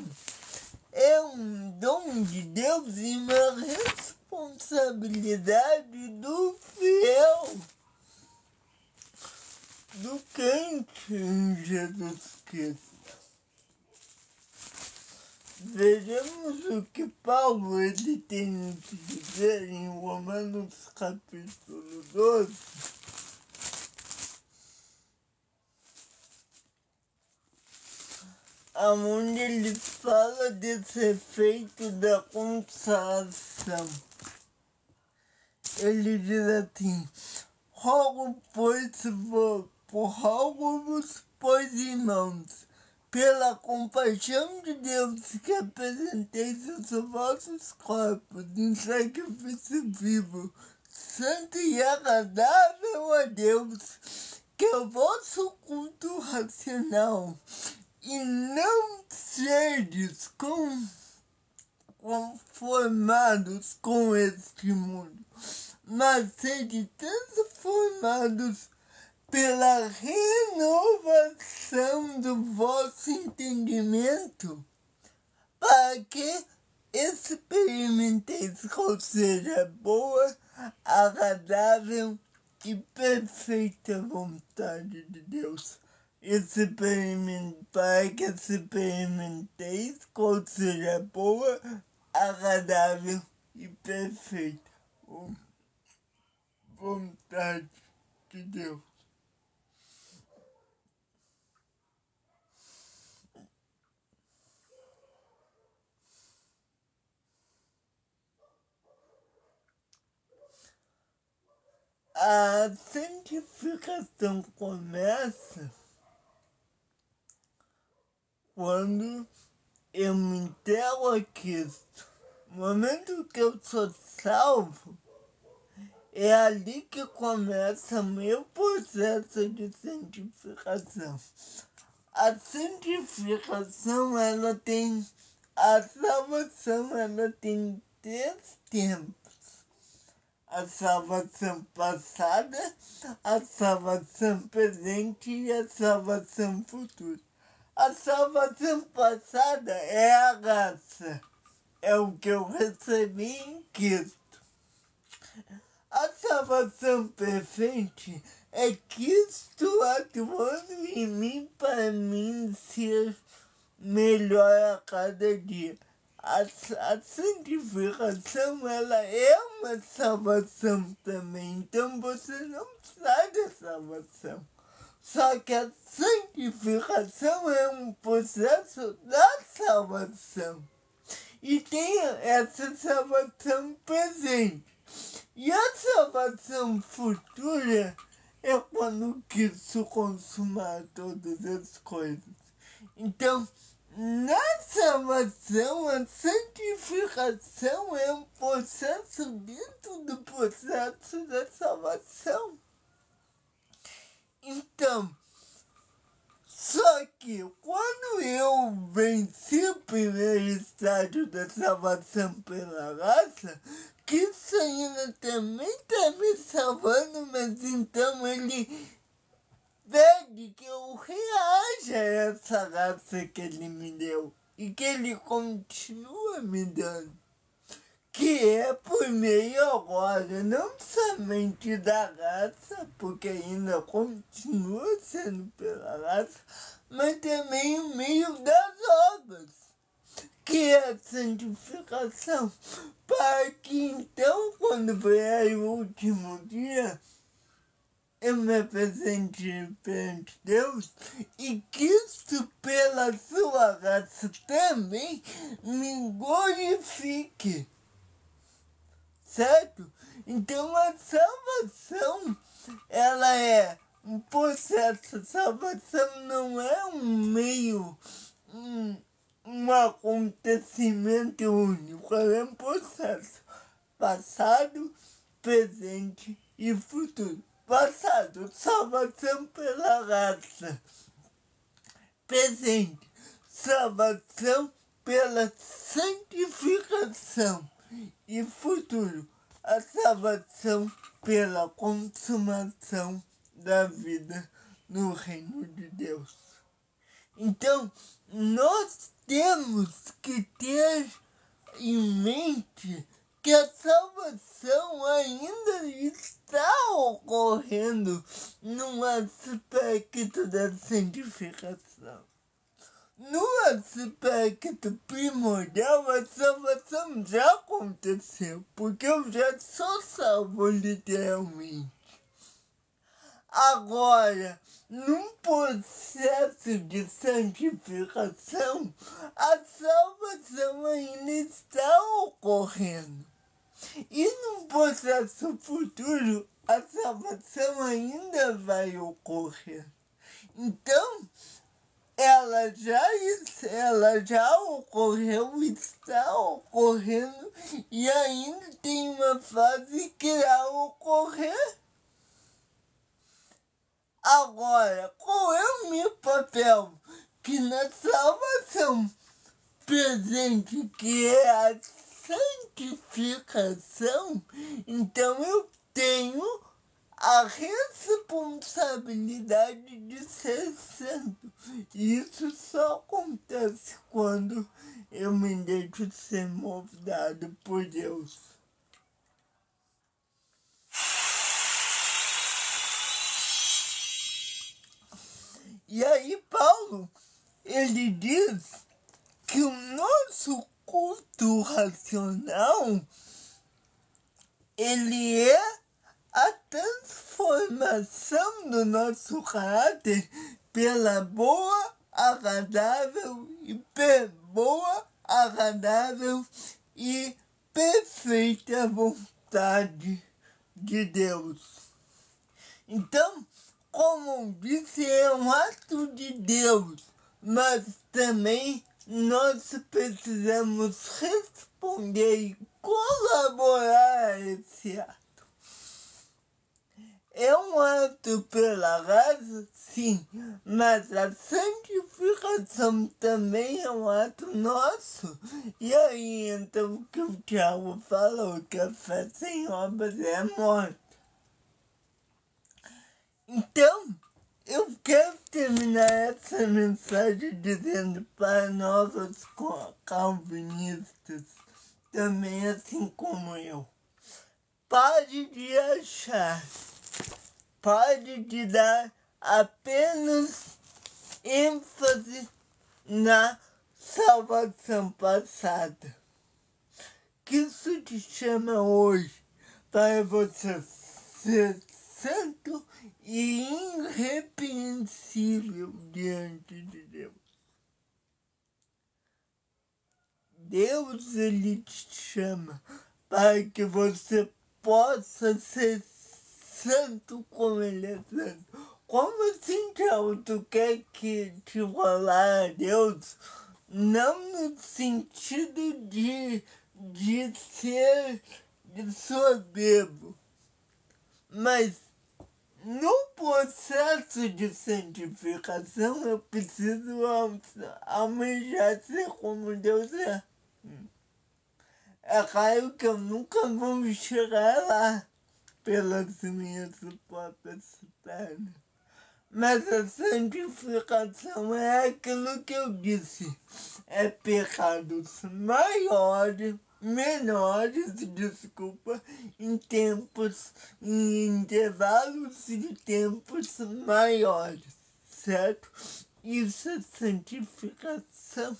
é um dom de Deus e uma responsabilidade do fiel, do crente em Jesus Cristo. Veremos o que Paulo ele tem a dizer em Romanos capítulo 12. Onde ele fala desse efeito da consagração. Ele diz assim: rogo-vos, pois, irmãos, pela compaixão de Deus, que apresenteis os vossos corpos em sacrifício vivo, santo e agradável a Deus, que é o vosso culto racional, e não sedes conformados com este mundo, mas sede transformados pela renovação do vosso entendimento, para que experimenteis qual seja a boa, agradável e perfeita vontade de Deus. Para que experimenteis qual seja a boa, agradável e perfeita vontade de Deus. A santificação começa quando eu me entrego a Cristo. No momento que eu sou salvo, é ali que começa meu processo de santificação. A santificação, a salvação, ela tem 3 tempos. A salvação passada, a salvação presente e a salvação futura. A salvação passada é a graça, é o que eu recebi em Cristo. A salvação perfeita é Cristo atuando em mim para mim ser melhor a cada dia. A santificação, ela é uma salvação também, então você não sai da salvação. Só que a santificação é um processo da salvação. E tem essa salvação presente. E a salvação futura é quando Cristo consumar todas as coisas. Então, na salvação, a santificação é um processo dentro do processo da salvação. Então, só que quando eu venci o primeiro estágio da salvação pela graça, Cristo ainda também está me salvando, mas então ele pede que eu reaja a essa graça que ele me deu e que ele continua me dando. Que é por meio agora, não somente da graça, porque ainda continua sendo pela graça, mas também o meio das obras, que é a santificação, para que então, quando vier o último dia, eu me apresente perante Deus e Cristo, pela sua graça, também me glorifique. Certo? Então a salvação, ela é um processo. A salvação não é um meio, um acontecimento único. Ela é um processo. Passado, presente e futuro. Passado, salvação pela graça. Presente, salvação pela santificação. E futuro, a salvação pela consumação da vida no reino de Deus. Então, nós temos que ter em mente que a salvação ainda está ocorrendo num aspecto da santificação. No aspecto primordial, a salvação já aconteceu, porque eu já sou salvo literalmente. Agora, num processo de santificação, a salvação ainda está ocorrendo. E num processo futuro, a salvação ainda vai ocorrer. Então, ela já ocorreu, está ocorrendo e ainda tem uma fase que irá ocorrer. Agora, qual é o meu papel? Que na salvação presente, que é a santificação, então eu tenho a responsabilidade de ser santo. Isso só acontece quando eu me deixo ser moldado por Deus. E aí Paulo, ele diz que o nosso culto racional, ele é a transformação do nosso caráter pela boa, agradável e perfeita vontade de Deus. Então, como disse, é um ato de Deus, mas também nós precisamos responder e colaborar a esse ato. É um ato pela graça, sim, mas a santificação também é um ato nosso. E aí, então, o que o Tiago falou, que a fé sem obras é morta. Então, eu quero terminar essa mensagem dizendo para novos calvinistas, também assim como eu, pare de achar, pare de dar apenas ênfase na salvação passada. Cristo te chama hoje para você ser santo e irrepreensível diante de Deus. Deus, ele te chama para que você possa ser santo como ele é santo. Como assim, Tiago, tu quer que te falar a Deus? Não no sentido de ser soberbo, mas no processo de santificação eu preciso almejar ser como Deus é. É claro que eu nunca vou chegar lá pelas minhas próprias pernas. Mas a santificação é aquilo que eu disse. É pecados maiores, menores, desculpa, em intervalos de tempos maiores, certo? Isso é santificação.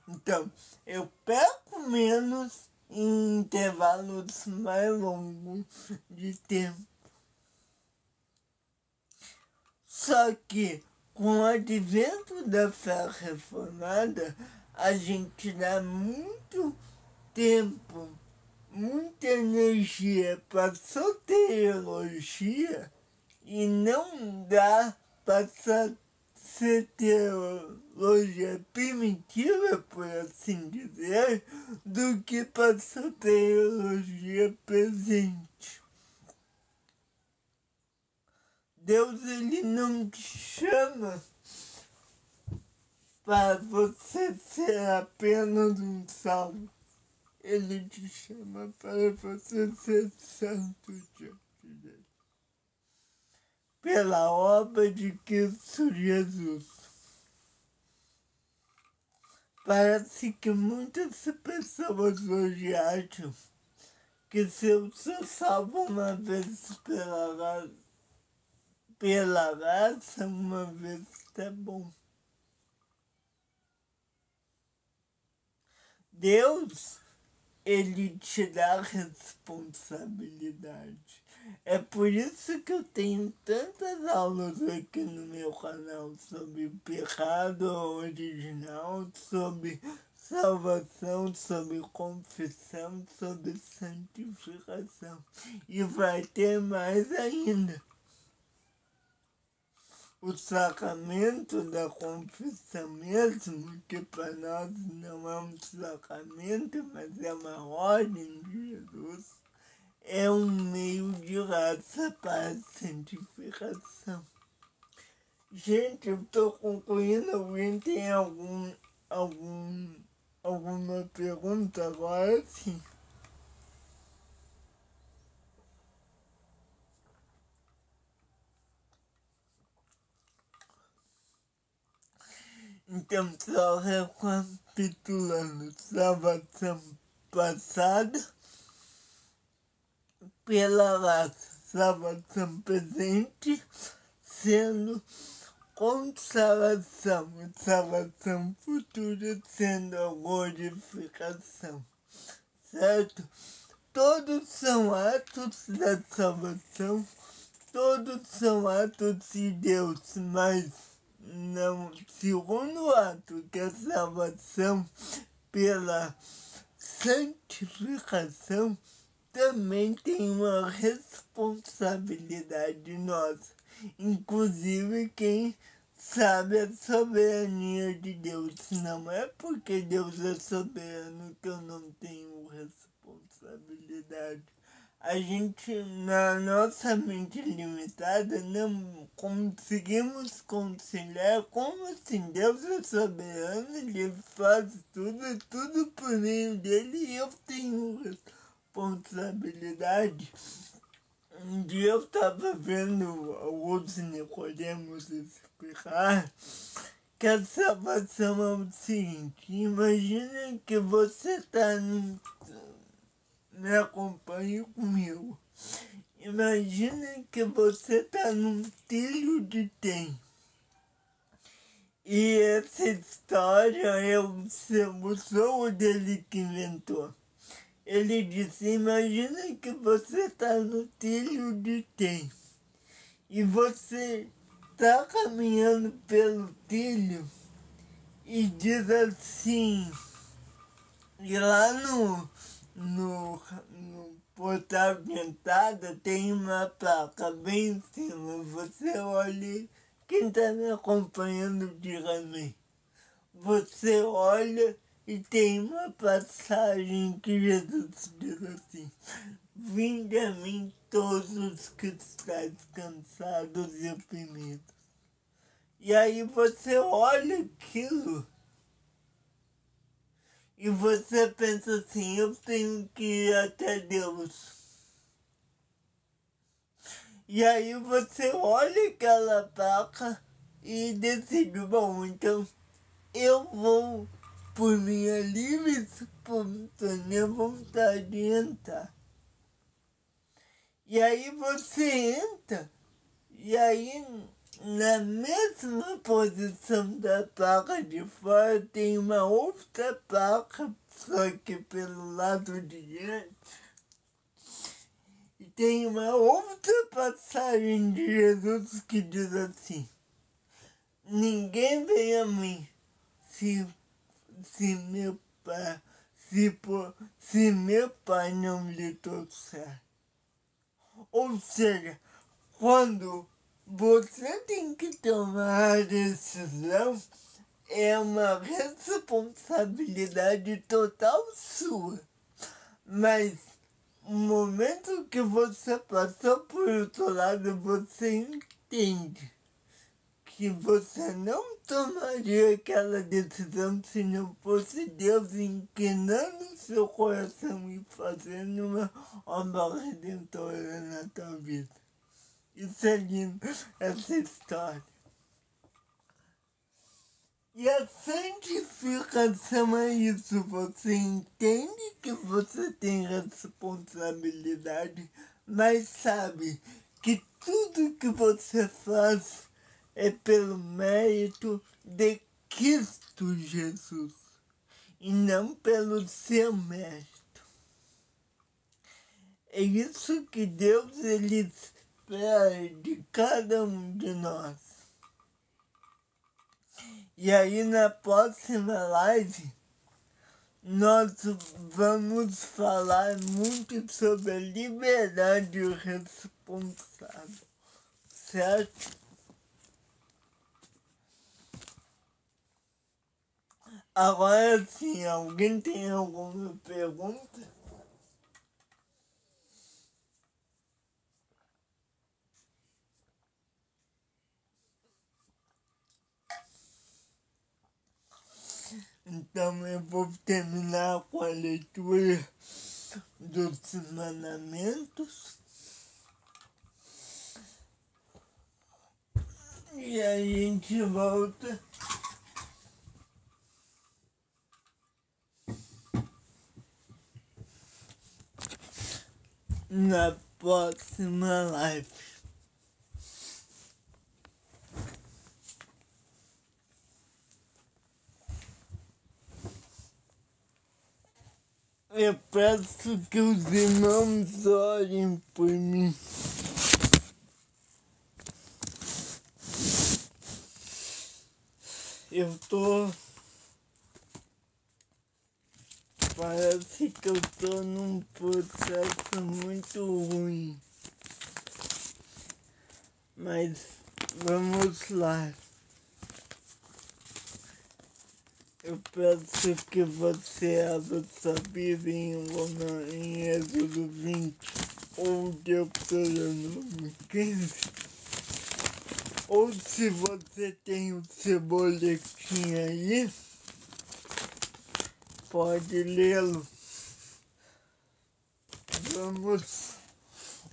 Então, eu peco menos em intervalos mais longos de tempo. Só que, com o advento da fé reformada, a gente dá muito tempo, muita energia para soteriologia e não dá para ser teologia primitiva, por assim dizer, do que para soteriologia presente. Deus, ele não te chama para você ser apenas um salvo. Ele te chama para você ser santo diante dele. Pela obra de Cristo Jesus. Parece que muitas pessoas hoje acham que se eu sou salvo uma vez pela graça, uma vez tá bom. Deus, ele te dá responsabilidade. É por isso que eu tenho tantas aulas aqui no meu canal sobre pecado original, sobre salvação, sobre confissão, sobre santificação. E vai ter mais ainda. O sacramento da confissão mesmo, que para nós não é um sacramento, mas é uma ordem de Jesus, é um meio de graça para a santificação. Gente, eu estou concluindo. Alguém tem alguma pergunta agora? Sim. Então, só recapitulando, salvação passada, pela graça, salvação presente, sendo consolação e salvação futura, sendo a glorificação, certo? Todos são atos da salvação, todos são atos de Deus, mas não, segundo ato, que é a salvação pela santificação, também tem uma responsabilidade nossa. Inclusive, quem sabe a soberania de Deus. Não é porque Deus é soberano que eu não tenho responsabilidade. A gente, na nossa mente limitada, não conseguimos conciliar como assim Deus é soberano, ele faz tudo por meio dele e eu tenho responsabilidade. Um dia eu estava vendo alguns Nicodemos explicar que a salvação é o seguinte: imagina que você está me acompanhe comigo. Imagina que você está num trilho de trem. E essa história eu sou dele que inventou. Ele disse, imagina que você está no trilho de trem e você está caminhando pelo trilho e diz assim, e lá no portal de entrada tem uma placa bem em cima, você olha, quem está me acompanhando diga amém. Você olha e tem uma passagem que Jesus diz assim, vinde a mim todos os que estáis cansados e oprimidos. E aí você olha aquilo e você pensa assim, eu tenho que ir até Deus. E aí você olha aquela placa e decide, bom, então eu vou por minha livre e espontânea vontade de entrar. E aí você entra, e aí na mesma posição da placa de fora tem uma outra placa, só que pelo lado direito, e tem uma outra passagem de Jesus que diz assim, ninguém vem a mim se meu pai não lhe trouxer. Ou seja, quando você tem que tomar a decisão, é uma responsabilidade total sua. Mas no momento que você passou por outro lado, você entende que você não tomaria aquela decisão se não fosse Deus inclinando seu coração e fazendo uma obra redentora na tua vida. Isso é lindo, essa história. E a santificação é isso, você entende que você tem responsabilidade, mas sabe que tudo que você faz é pelo mérito de Cristo Jesus e não pelo seu mérito. É isso que Deus ele espera de cada um de nós. E aí na próxima live nós vamos falar muito sobre a liberdade responsável, certo? Agora sim, alguém tem alguma pergunta? Então eu vou terminar com a leitura dos mandamentos. E a gente volta na próxima live. Eu peço que os irmãos orem por mim. Parece que eu tô num processo muito ruim. Mas vamos lá. Eu peço que você abra sua Bíblia em Êxodo 20 ou Deuteronômio 15. Ou se você tem o seu boletim aí, pode lê-lo. Vamos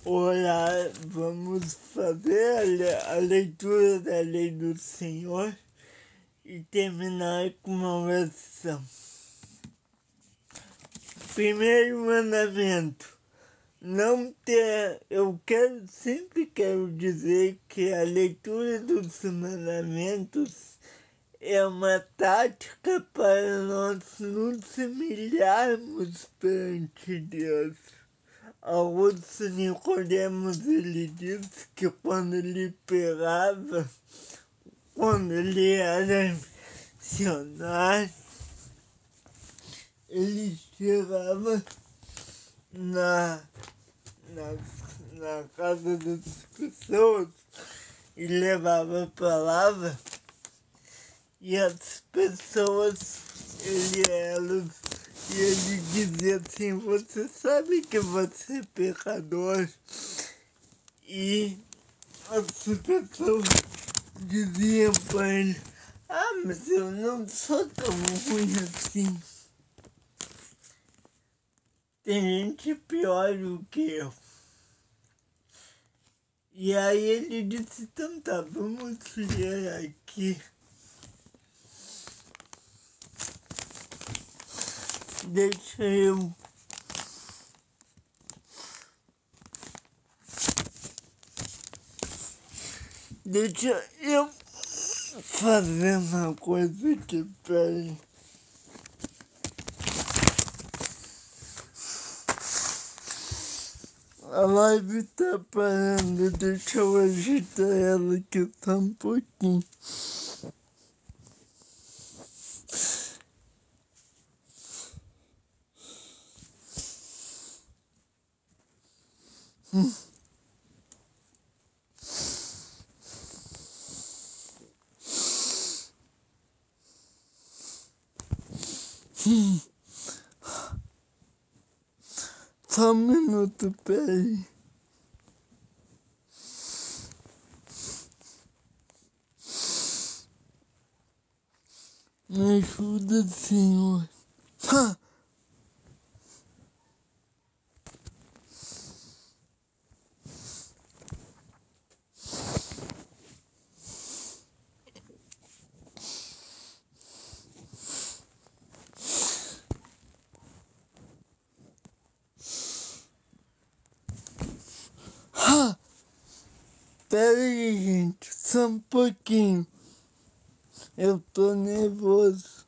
orar, vamos fazer a leitura da lei do Senhor e terminar com uma oração. Primeiro mandamento. Eu sempre quero dizer que a leitura dos mandamentos é uma tática para nós nos humilharmos perante Deus. Augusto Nicodemos, ele disse que quando ele era missionário, ele chegava na casa das pessoas e levava a palavra, e as pessoas, ele dizia assim: você sabe que você é pecador? E as pessoas diziam para ele: ah, mas eu não sou tão ruim assim. Tem gente pior do que eu. E aí ele disse: então tá, vamos ler aqui. Deixa eu fazer uma coisa aqui, peraí. A live tá parando, deixa eu agitar ela aqui só um pouquinho. Só um minuto, peraí. Me ajuda, Senhor. Pera aí, gente, só um pouquinho. Eu tô nervoso.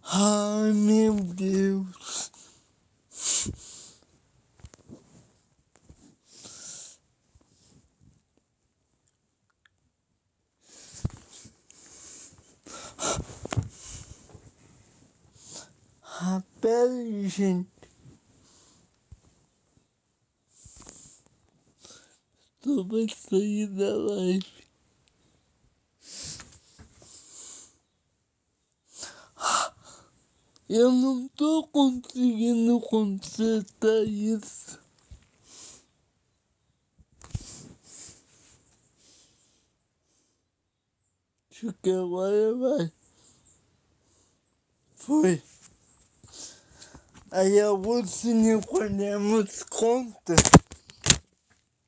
Ai, meu Deus. Pera aí, gente. Tu vai sair da live. Eu não tô conseguindo consertar isso. Acho que agora vai. Foi. Aí Augusto Nicodemos conta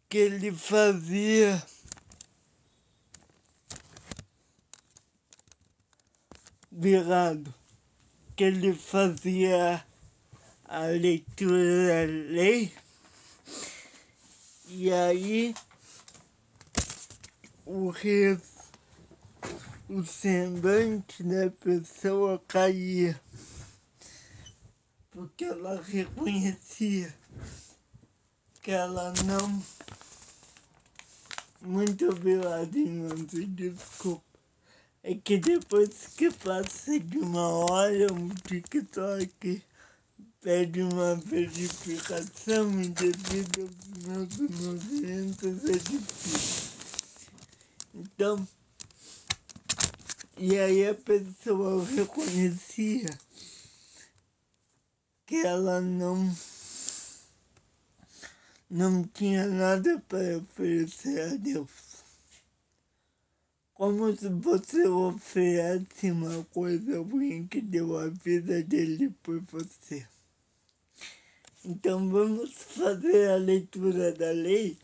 que ele fazia virado, que ele fazia a leitura da lei, e aí o semblante da pessoa caía, porque ela reconhecia que ela não... Muito obrigado, irmão, desculpa. É que depois que passa de 1 hora, o TikTok pede uma verificação, e devido aos meus movimentos é difícil. Então, e aí a pessoa reconhecia que ela não tinha nada para oferecer a Deus. Como se você oferece uma coisa a alguém que deu a vida dele por você. Então vamos fazer a leitura da lei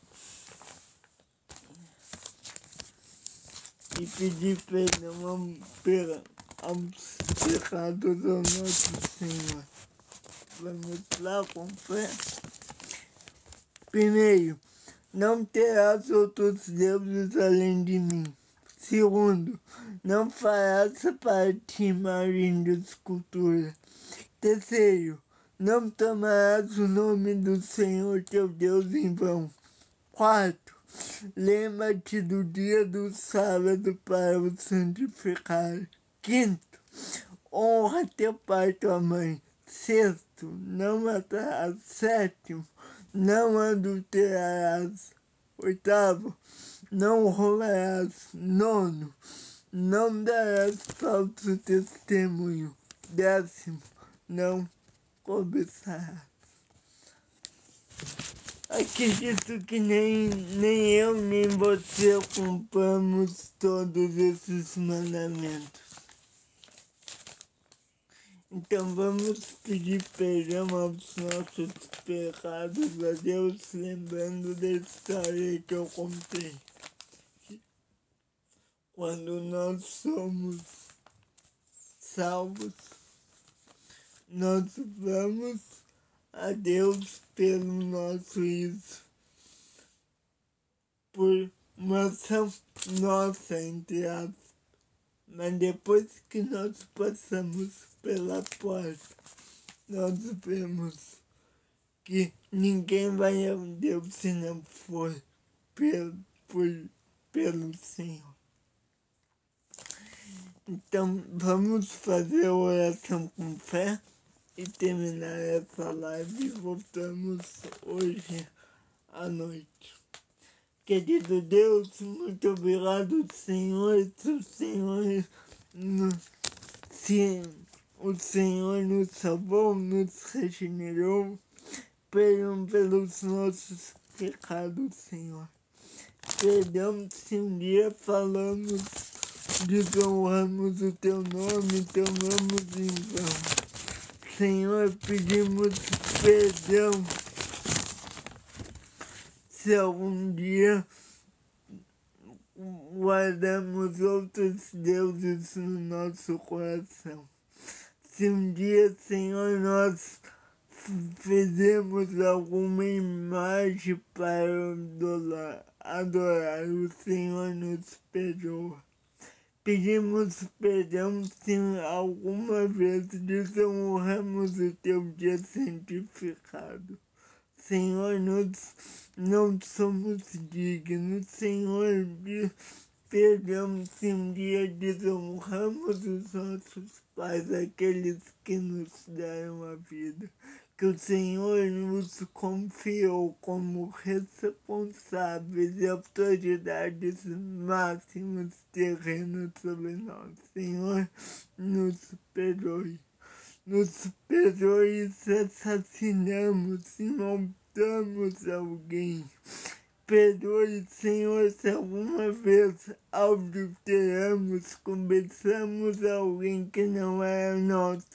e pedir perdão aos pecados do nosso Senhor. Vamos lá com fé. Primeiro, não terás outros deuses além de mim. Segundo, não farás para ti imagem de escultura. Terceiro, não tomarás o nome do Senhor teu Deus em vão. Quarto, lembra-te do dia do sábado para o santificar. Quinto, honra teu pai e tua mãe. Sexto, não matarás. Sétimo, não adulterarás. Oitavo, não roubarás. Nono, não darás falso testemunho. Décimo, não cobiçarás. Acredito que nem eu nem você cumpramos todos esses mandamentos. Então vamos pedir perdão aos nossos pecados a Deus, lembrando da história que eu contei. Quando nós somos salvos, nós vamos a Deus pelo nosso isso, por uma ação nossa, entre aspas. Mas depois que nós passamos pela porta, nós vemos que ninguém vai a Deus se não for pelo Senhor. Então vamos fazer a oração com fé e terminar essa live. Voltamos hoje à noite. Querido Deus, muito obrigado, Senhor. O Senhor nos salvou, nos regenerou. Perdão pelos nossos pecados, Senhor. Perdão se um dia falamos, desonramos o teu nome, tomamos em vão. Senhor, pedimos perdão se algum dia guardamos outros deuses no nosso coração. Se um dia, Senhor, nós fizemos alguma imagem para adorar, o Senhor nos perdoa. Pedimos perdão se alguma vez desonramos o teu dia santificado. Senhor, nós não somos dignos. Senhor, perdão se um dia desonramos os nossos pais, aqueles que nos deram a vida, que o Senhor nos confiou como responsáveis e autoridades máximas terrenas sobre nós. Senhor, nos perdoe. Nos perdoe se assassinamos, se matamos alguém. Perdoe, Senhor, se alguma vez adulteramos, cobiçamos alguém que não era nosso,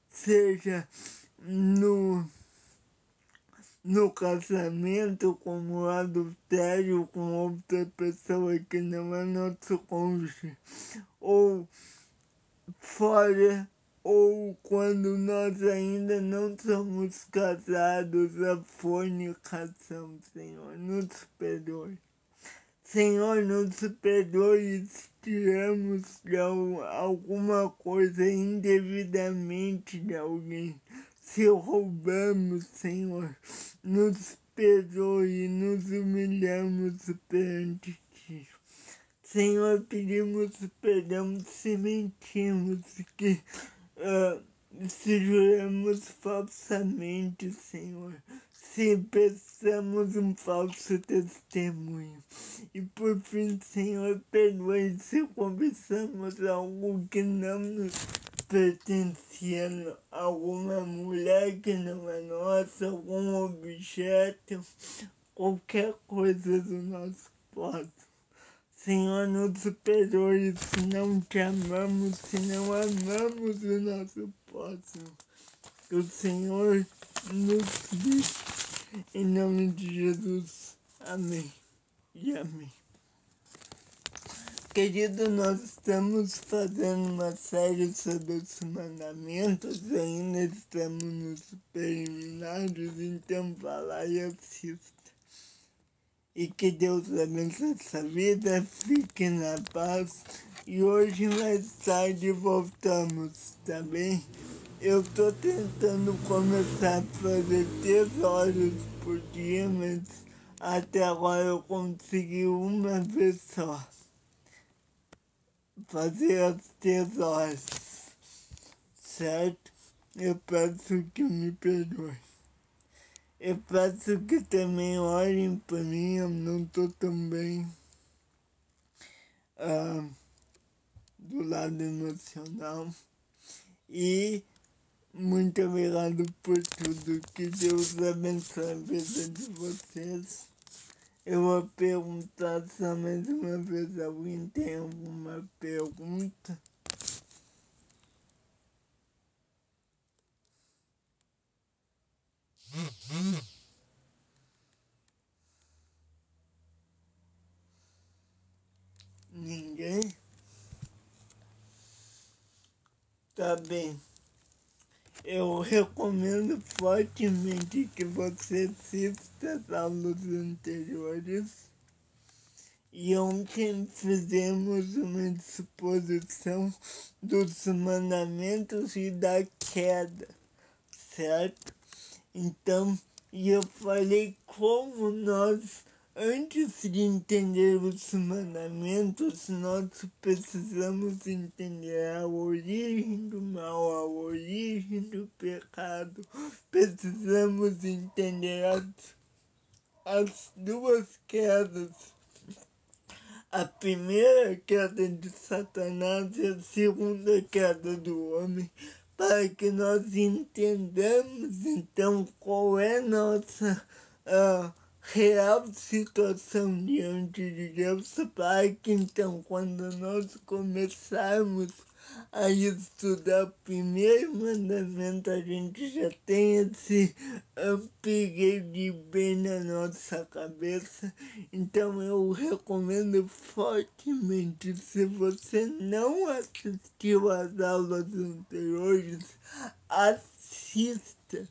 seja no casamento, como adultério com outra pessoa que não é nosso cônjuge, ou fora, ou quando nós ainda não somos casados, a fornicação. Senhor, nos perdoe. Senhor, nos perdoe se tiramos alguma coisa indevidamente de alguém. Se roubamos, Senhor, nos perdoe e nos humilhamos perante Ti. Senhor, pedimos perdão se mentimos, se juramos falsamente, Senhor, se prestamos um falso testemunho. E por fim, Senhor, perdoe se cobiçamos algo que não nos pertencia, alguma mulher que não é nossa, algum objeto, qualquer coisa do nosso próximo. Senhor, nos perdoe se não te amamos, se não amamos o nosso próximo. Que o Senhor nos livre. Em nome de Jesus. Amém e amém. Querido, nós estamos fazendo uma série sobre os mandamentos, ainda estamos nos preliminares, então vá lá e assista. E que Deus abençoe essa vida, fique na paz. E hoje mais tarde voltamos, tá bem? Eu tô tentando começar a fazer 3 horas por dia, mas até agora eu consegui uma vez só. Fazer as 3 horas, certo? Eu peço que me perdoe. Eu peço que também orem por mim, eu não tô tão bem do lado emocional. E muito obrigado por tudo, que Deus abençoe a vida de vocês. Eu vou perguntar só mais uma vez, alguém tem alguma pergunta? Ninguém? Tá bem. Eu recomendo fortemente que você assista as aulas anteriores. E ontem fizemos uma exposição dos mandamentos e da queda, certo? Então, eu falei como nós, antes de entender os mandamentos, nós precisamos entender a origem do mal, a origem do pecado. Precisamos entender as duas quedas. A primeira queda de Satanás e a segunda queda do homem, para que nós entendamos então qual é nossa real situação diante de Deus, para que então quando nós começarmos a estudar o primeiro mandamento, a gente já tem esse upgrade bem na nossa cabeça. Então eu recomendo fortemente, se você não assistiu às aulas anteriores, assista,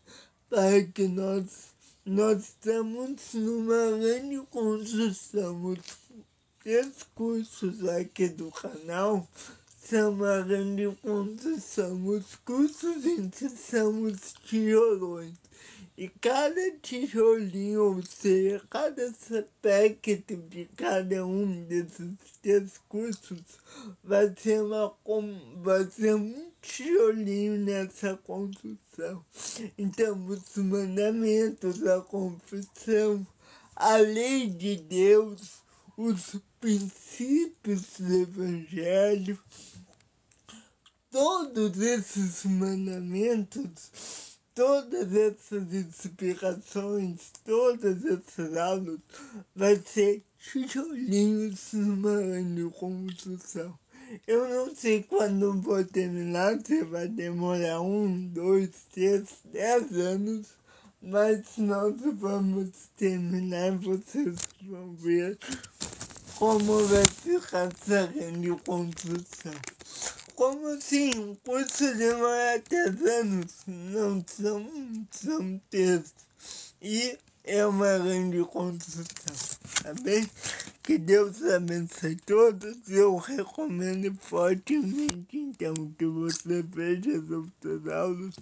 para que nós estamos numa grande construção. Os 3 cursos aqui do canal são uma grande construção. Os cursos em si são os tijolões. E cada tijolinho, ou seja, cada aspecto de cada um desses 3 cursos vai ser um tijolinho nessa construção. Então, os mandamentos, a confissão, a lei de Deus, os princípios do Evangelho, todos esses mandamentos, todas essas explicações, todas essas aulas vai ser tijolinhos numa grande construção. Eu não sei quando vou terminar, se vai demorar 1, 2, 3, 10 anos, mas nós vamos terminar, vocês vão ver como vai ficar essa grande construção. Como assim? Um curso demora 10 anos? Não, são textos. E é uma grande construção, tá bem? Que Deus abençoe todos. Eu recomendo fortemente, então, que você veja as outras aulas.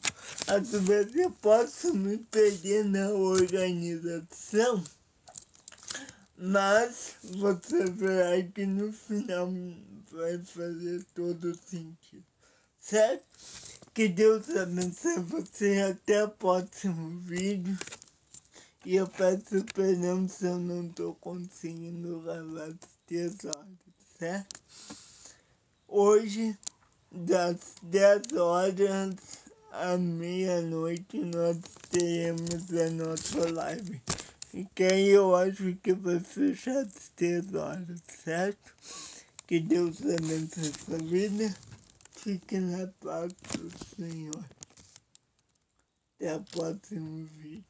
Às vezes eu posso me perder na organização, mas você verá que no final vai fazer todo sentido, certo? Que Deus abençoe você, até o próximo vídeo. E eu peço perdão se eu não estou conseguindo gravar as 3 horas, certo? Hoje, das 10 horas à meia-noite, nós teremos a nossa live. E que aí eu acho que vai fechar às 3 horas, certo? Que Deus abençoe sua vida. Fique na paz do Senhor. Até o próximo vídeo.